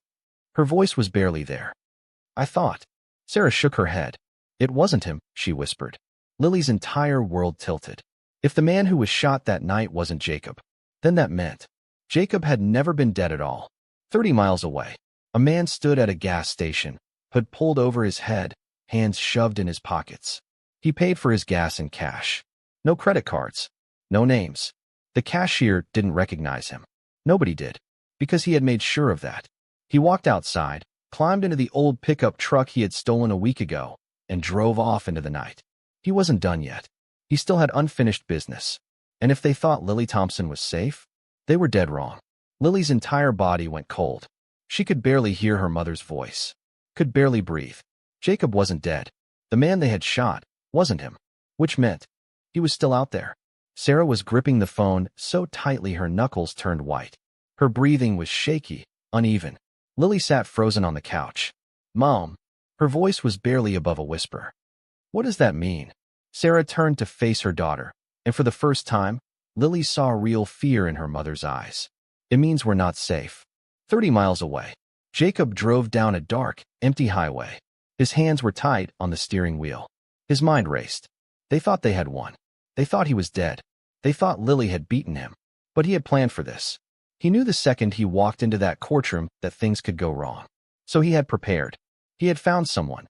her voice was barely there. I thought. Sarah shook her head. It wasn't him, she whispered. Lily's entire world tilted. If the man who was shot that night wasn't Jacob, then that meant Jacob had never been dead at all. 30 miles away, a man stood at a gas station, hood pulled over his head, hands shoved in his pockets. He paid for his gas in cash. No credit cards. No names. The cashier didn't recognize him. Nobody did, because he had made sure of that. He walked outside, climbed into the old pickup truck he had stolen a week ago, and drove off into the night. He wasn't done yet. He still had unfinished business. And if they thought Lily Thompson was safe, they were dead wrong. Lily's entire body went cold. She could barely hear her mother's voice. Could barely breathe. Jacob wasn't dead. The man they had shot wasn't him. Which meant he was still out there. Sarah was gripping the phone so tightly her knuckles turned white. Her breathing was shaky, uneven. Lily sat frozen on the couch. Mom. Her voice was barely above a whisper. What does that mean? Sarah turned to face her daughter, and for the first time, Lily saw real fear in her mother's eyes. It means we're not safe. 30 miles away, Jacob drove down a dark, empty highway. His hands were tight on the steering wheel. His mind raced. They thought they had won. They thought he was dead. They thought Lily had beaten him. But he had planned for this. He knew the second he walked into that courtroom that things could go wrong. So he had prepared. He had found someone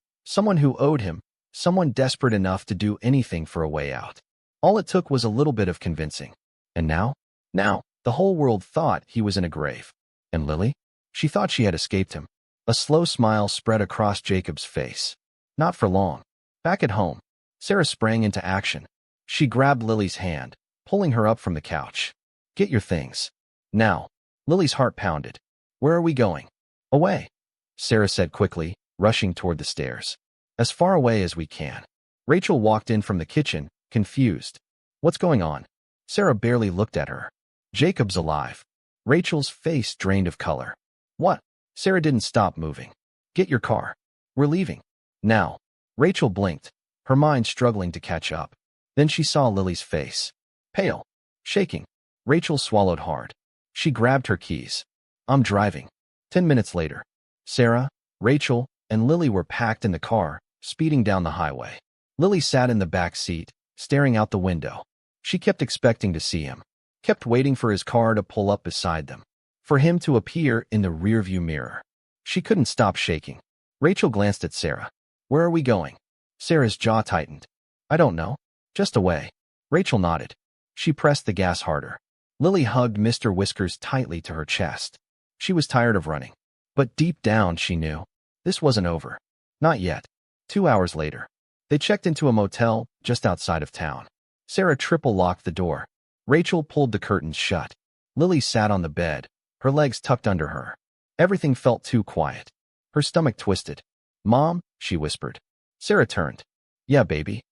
who owed him, someone desperate enough to do anything for a way out. All it took was a little bit of convincing. And now, the whole world thought he was in a grave. And Lily? She thought she had escaped him. A slow smile spread across Jacob's face. Not for long. Back at home, Sarah sprang into action. She grabbed Lily's hand, pulling her up from the couch. Get your things. Now. Lily's heart pounded. Where are we going? Away, Sarah said quickly, rushing toward the stairs. As far away as we can. Rachel walked in from the kitchen, confused. What's going on? Sarah barely looked at her. Jacob's alive. Rachel's face drained of color. What? Sarah didn't stop moving. Get your car. We're leaving. Now. Rachel blinked, her mind struggling to catch up. Then she saw Lily's face. Pale. Shaking. Rachel swallowed hard. She grabbed her keys. I'm driving. 10 minutes later, Sarah, Rachel, and Lily were packed in the car, speeding down the highway. Lily sat in the back seat, staring out the window. She kept expecting to see him, kept waiting for his car to pull up beside them, for him to appear in the rearview mirror. She couldn't stop shaking. Rachel glanced at Sarah. Where are we going? Sarah's jaw tightened. I don't know. Just away. Rachel nodded. She pressed the gas harder. Lily hugged Mr. Whiskers tightly to her chest. She was tired of running. But deep down she knew. This wasn't over. Not yet. 2 hours later, they checked into a motel just outside of town. Sarah triple-locked the door. Rachel pulled the curtains shut. Lily sat on the bed, her legs tucked under her. Everything felt too quiet. Her stomach twisted. Mom, she whispered. Sarah turned. Yeah, baby.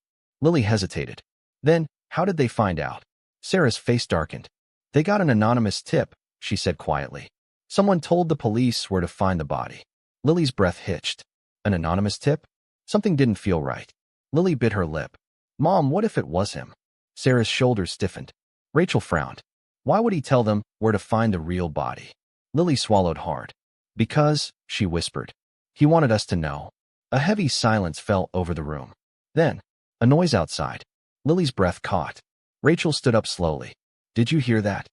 Lily hesitated. Then, how did they find out? Sarah's face darkened. They got an anonymous tip, she said quietly. Someone told the police where to find the body. Lily's breath hitched. An anonymous tip? Something didn't feel right. Lily bit her lip. Mom, what if it was him? Sarah's shoulders stiffened. Rachel frowned. Why would he tell them where to find the real body? Lily swallowed hard. Because, she whispered. He wanted us to know. A heavy silence fell over the room. Then, a noise outside. Lily's breath caught. Rachel stood up slowly. Did you hear that?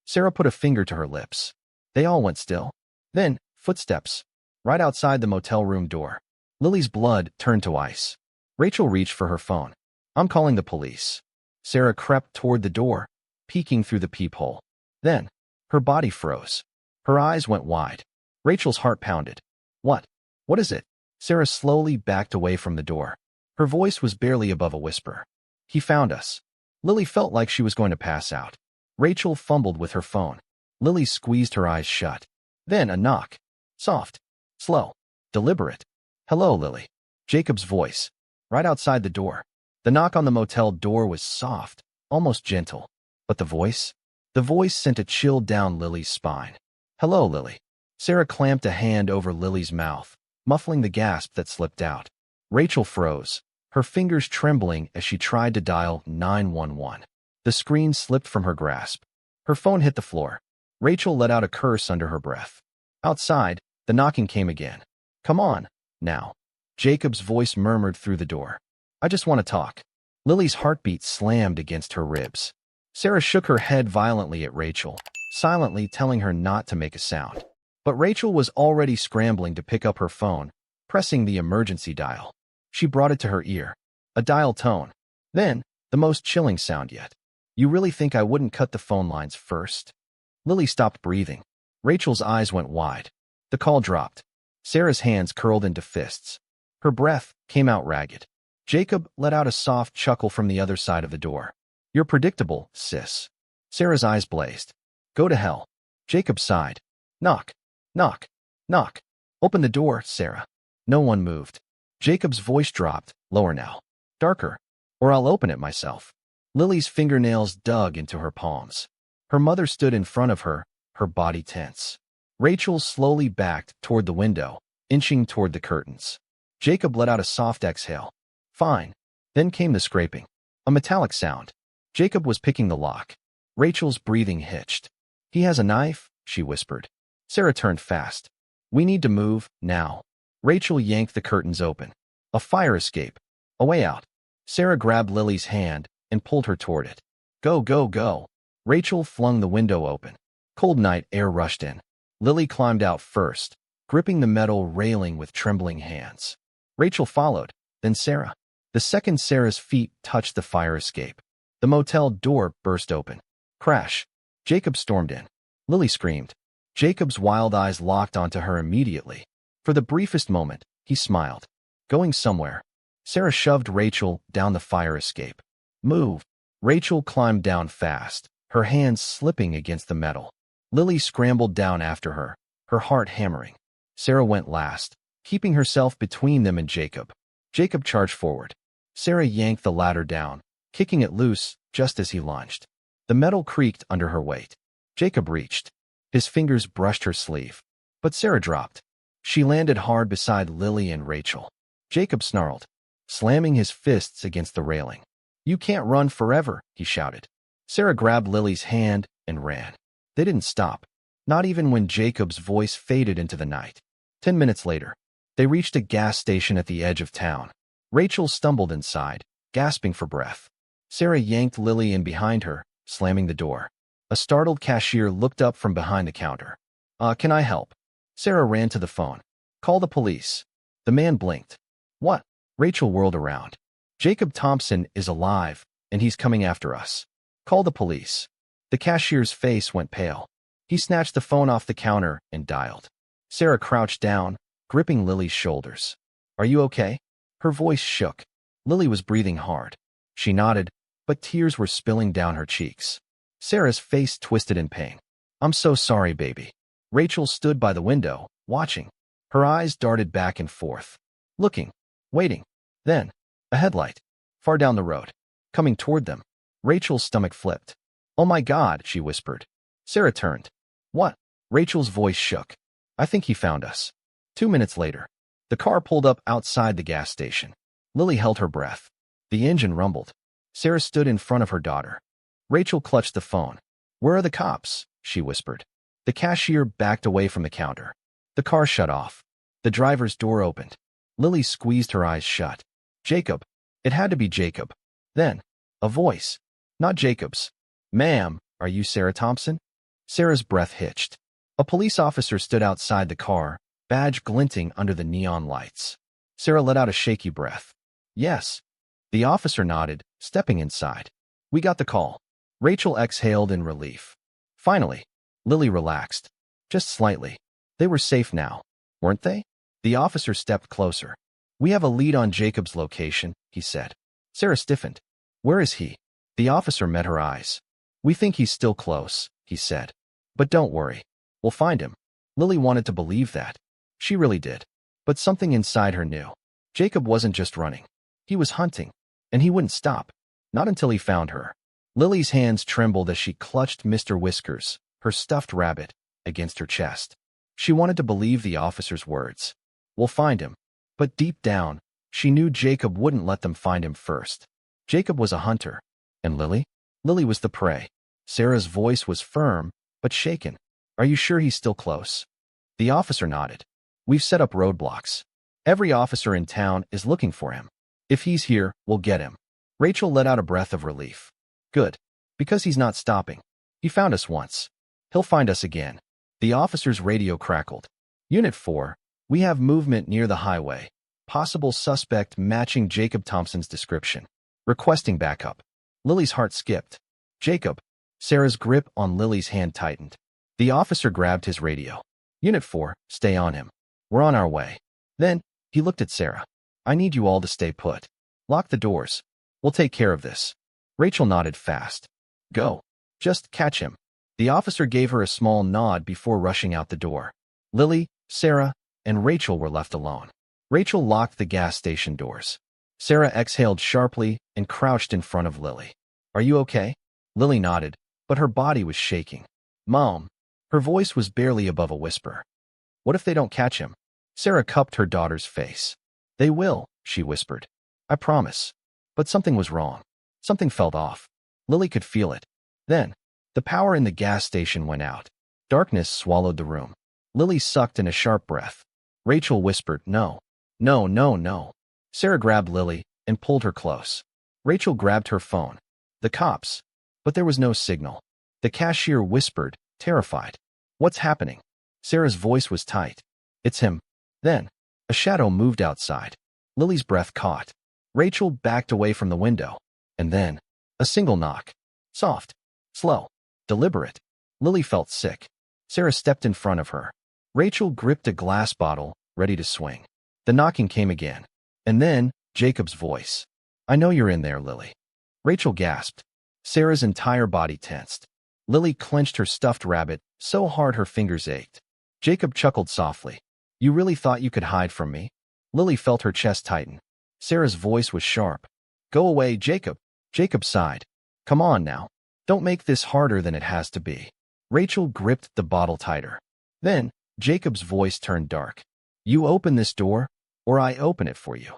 Sarah put a finger to her lips. They all went still. Then, footsteps. Right outside the motel room door. Lily's blood turned to ice. Rachel reached for her phone. I'm calling the police. Sarah crept toward the door, peeking through the peephole. Then, her body froze. Her eyes went wide. Rachel's heart pounded. What? What is it? Sarah slowly backed away from the door. Her voice was barely above a whisper. He found us. Lily felt like she was going to pass out. Rachel fumbled with her phone. Lily squeezed her eyes shut. Then a knock. Soft. Slow. Deliberate. Hello, Lily. Jacob's voice. Right outside the door. The knock on the motel door was soft, almost gentle. But the voice? The voice sent a chill down Lily's spine. Hello, Lily. Sarah clamped a hand over Lily's mouth, muffling the gasp that slipped out. Rachel froze, her fingers trembling as she tried to dial 911. The screen slipped from her grasp. Her phone hit the floor. Rachel let out a curse under her breath. Outside, the knocking came again. Come on, now. Jacob's voice murmured through the door. I just want to talk. Lily's heartbeat slammed against her ribs. Sarah shook her head violently at Rachel, silently telling her not to make a sound. But Rachel was already scrambling to pick up her phone, pressing the emergency dial. She brought it to her ear. A dial tone. Then, the most chilling sound yet. You really think I wouldn't cut the phone lines first? Lily stopped breathing. Rachel's eyes went wide. The call dropped. Sarah's hands curled into fists. Her breath came out ragged. Jacob let out a soft chuckle from the other side of the door. You're predictable, sis. Sarah's eyes blazed. Go to hell. Jacob sighed. Knock. Knock. Knock. Open the door, Sarah. No one moved. Jacob's voice dropped, lower now. Darker. Or I'll open it myself. Lily's fingernails dug into her palms. Her mother stood in front of her, her body tense. Rachel slowly backed toward the window, inching toward the curtains. Jacob let out a soft exhale. Fine. Then came the scraping. A metallic sound. Jacob was picking the lock. Rachel's breathing hitched. He has a knife, she whispered. Sarah turned fast. We need to move, now. Rachel yanked the curtains open. A fire escape. A way out. Sarah grabbed Lily's hand and pulled her toward it. Go, go, go. Rachel flung the window open. Cold night air rushed in. Lily climbed out first, gripping the metal railing with trembling hands. Rachel followed, then Sarah. The second Sarah's feet touched the fire escape, the motel door burst open. Crash. Jacob stormed in. Lily screamed. Jacob's wild eyes locked onto her immediately. For the briefest moment, he smiled. Going somewhere. Sarah shoved Rachel down the fire escape. Move. Rachel climbed down fast, her hands slipping against the metal. Lily scrambled down after her, her heart hammering. Sarah went last, keeping herself between them and Jacob. Jacob charged forward. Sarah yanked the ladder down, kicking it loose just as he lunged. The metal creaked under her weight. Jacob reached. His fingers brushed her sleeve. But Sarah dropped. She landed hard beside Lily and Rachel. Jacob snarled, slamming his fists against the railing. You can't run forever, he shouted. Sarah grabbed Lily's hand and ran. They didn't stop, not even when Jacob's voice faded into the night. 10 minutes later, they reached a gas station at the edge of town. Rachel stumbled inside, gasping for breath. Sarah yanked Lily in behind her, slamming the door. A startled cashier looked up from behind the counter. Can I help? Sarah ran to the phone. Call the police. The man blinked. What? Rachel whirled around. Jacob Thompson is alive, and he's coming after us. Call the police. The cashier's face went pale. He snatched the phone off the counter and dialed. Sarah crouched down, gripping Lily's shoulders. Are you okay? Her voice shook. Lily was breathing hard. She nodded, but tears were spilling down her cheeks. Sarah's face twisted in pain. I'm so sorry, baby. Rachel stood by the window, watching. Her eyes darted back and forth. Looking. Waiting. Then, a headlight. Far down the road. Coming toward them. Rachel's stomach flipped. Oh my God, she whispered. Sarah turned. What? Rachel's voice shook. I think he found us. 2 minutes later, the car pulled up outside the gas station. Lily held her breath. The engine rumbled. Sarah stood in front of her daughter. Rachel clutched the phone. Where are the cops? She whispered. The cashier backed away from the counter. The car shut off. The driver's door opened. Lily squeezed her eyes shut. Jacob. It had to be Jacob. Then, a voice. Not Jacob's. Ma'am, are you Sarah Thompson? Sarah's breath hitched. A police officer stood outside the car, badge glinting under the neon lights. Sarah let out a shaky breath. Yes. The officer nodded, stepping inside. We got the call. Rachel exhaled in relief. Finally, Lily relaxed. Just slightly. They were safe now, weren't they? The officer stepped closer. We have a lead on Jacob's location, he said. Sarah stiffened. Where is he? The officer met her eyes. We think he's still close, he said. But don't worry. We'll find him. Lily wanted to believe that. She really did. But something inside her knew. Jacob wasn't just running. He was hunting. And he wouldn't stop. Not until he found her. Lily's hands trembled as she clutched Mr. Whiskers, her stuffed rabbit, against her chest. She wanted to believe the officer's words. We'll find him. But deep down, she knew Jacob wouldn't let them find him first. Jacob was a hunter. And Lily? Lily was the prey. Sarah's voice was firm, but shaken. Are you sure he's still close? The officer nodded. We've set up roadblocks. Every officer in town is looking for him. If he's here, we'll get him. Rachel let out a breath of relief. Good. Because he's not stopping. He found us once. He'll find us again. The officer's radio crackled. Unit 4, we have movement near the highway. Possible suspect matching Jacob Thompson's description. Requesting backup. Lily's heart skipped. Jacob. Sarah's grip on Lily's hand tightened. The officer grabbed his radio. Unit 4, stay on him. We're on our way. Then, he looked at Sarah. I need you all to stay put. Lock the doors. We'll take care of this. Rachel nodded fast. Go. Just catch him. The officer gave her a small nod before rushing out the door. Lily, Sarah, and Rachel were left alone. Rachel locked the gas station doors. Sarah exhaled sharply and crouched in front of Lily. Are you okay? Lily nodded, but her body was shaking. Mom. Her voice was barely above a whisper. What if they don't catch him? Sarah cupped her daughter's face. They will, she whispered. I promise. But something was wrong. Something felt off. Lily could feel it. Then, the power in the gas station went out. Darkness swallowed the room. Lily sucked in a sharp breath. Rachel whispered, no. No, no, no. Sarah grabbed Lily and pulled her close. Rachel grabbed her phone. The cops. But there was no signal. The cashier whispered, terrified. What's happening? Sarah's voice was tight. It's him. Then, a shadow moved outside. Lily's breath caught. Rachel backed away from the window. And then, a single knock. Soft. Slow. Deliberate. Lily felt sick. Sarah stepped in front of her. Rachel gripped a glass bottle, ready to swing. The knocking came again. And then, Jacob's voice. I know you're in there, Lily. Rachel gasped. Sarah's entire body tensed. Lily clenched her stuffed rabbit so hard her fingers ached. Jacob chuckled softly. You really thought you could hide from me? Lily felt her chest tighten. Sarah's voice was sharp. Go away, Jacob. Jacob sighed. Come on now. Don't make this harder than it has to be. Rachel gripped the bottle tighter. Then, Jacob's voice turned dark. You open this door, or I open it for you.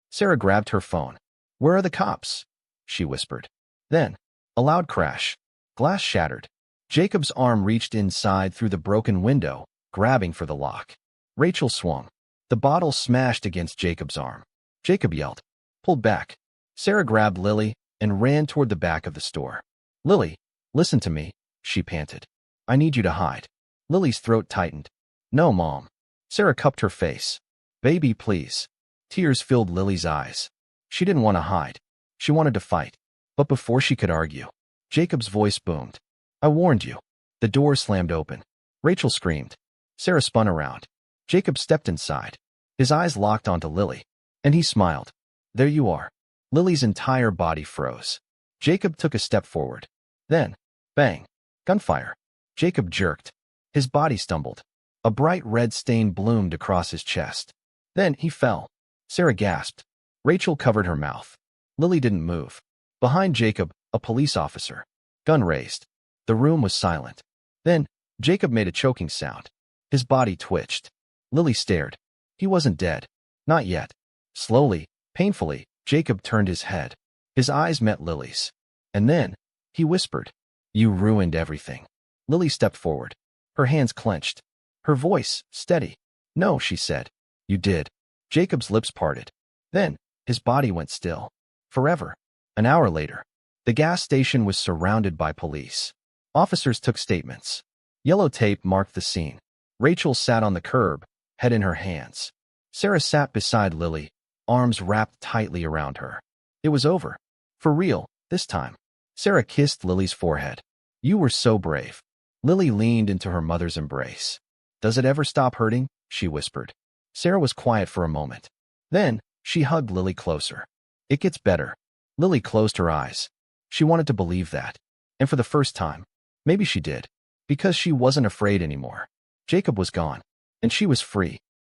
Sarah grabbed her phone. Where are the cops? She whispered. Then, a loud crash. Glass shattered. Jacob's arm reached inside through the broken window, grabbing for the lock. Rachel swung. The bottle smashed against Jacob's arm. Jacob yelled. Pulled back. Sarah grabbed Lily and ran toward the back of the store. Lily, listen to me, she panted. I need you to hide. Lily's throat tightened. No, Mom. Sarah cupped her face. Baby, please. Tears filled Lily's eyes. She didn't want to hide. She wanted to fight. But before she could argue, Jacob's voice boomed. I warned you. The door slammed open. Rachel screamed. Sarah spun around. Jacob stepped inside. His eyes locked onto Lily. And he smiled. There you are. Lily's entire body froze. Jacob took a step forward. Then, bang. Gunfire. Jacob jerked. His body stumbled. A bright red stain bloomed across his chest. Then he fell. Sarah gasped. Rachel covered her mouth. Lily didn't move. Behind Jacob, a police officer. Gun raised. The room was silent. Then, Jacob made a choking sound. His body twitched. Lily stared. He wasn't dead. Not yet. Slowly, painfully, Jacob turned his head. His eyes met Lily's. And then, he whispered, You ruined everything. Lily stepped forward. Her hands clenched. Her voice, steady. No, she said. You did. Jacob's lips parted. Then, his body went still. Forever. An hour later, the gas station was surrounded by police. Officers took statements. Yellow tape marked the scene. Rachel sat on the curb, head in her hands. Sarah sat beside Lily, arms wrapped tightly around her. It was over. For real, this time. Sarah kissed Lily's forehead. You were so brave. Lily leaned into her mother's embrace. Does it ever stop hurting? She whispered. Sarah was quiet for a moment. Then, she hugged Lily closer. It gets better. Lily closed her eyes. She wanted to believe that. And for the first time, maybe she did. Because she wasn't afraid anymore. Jacob was gone. And she was free.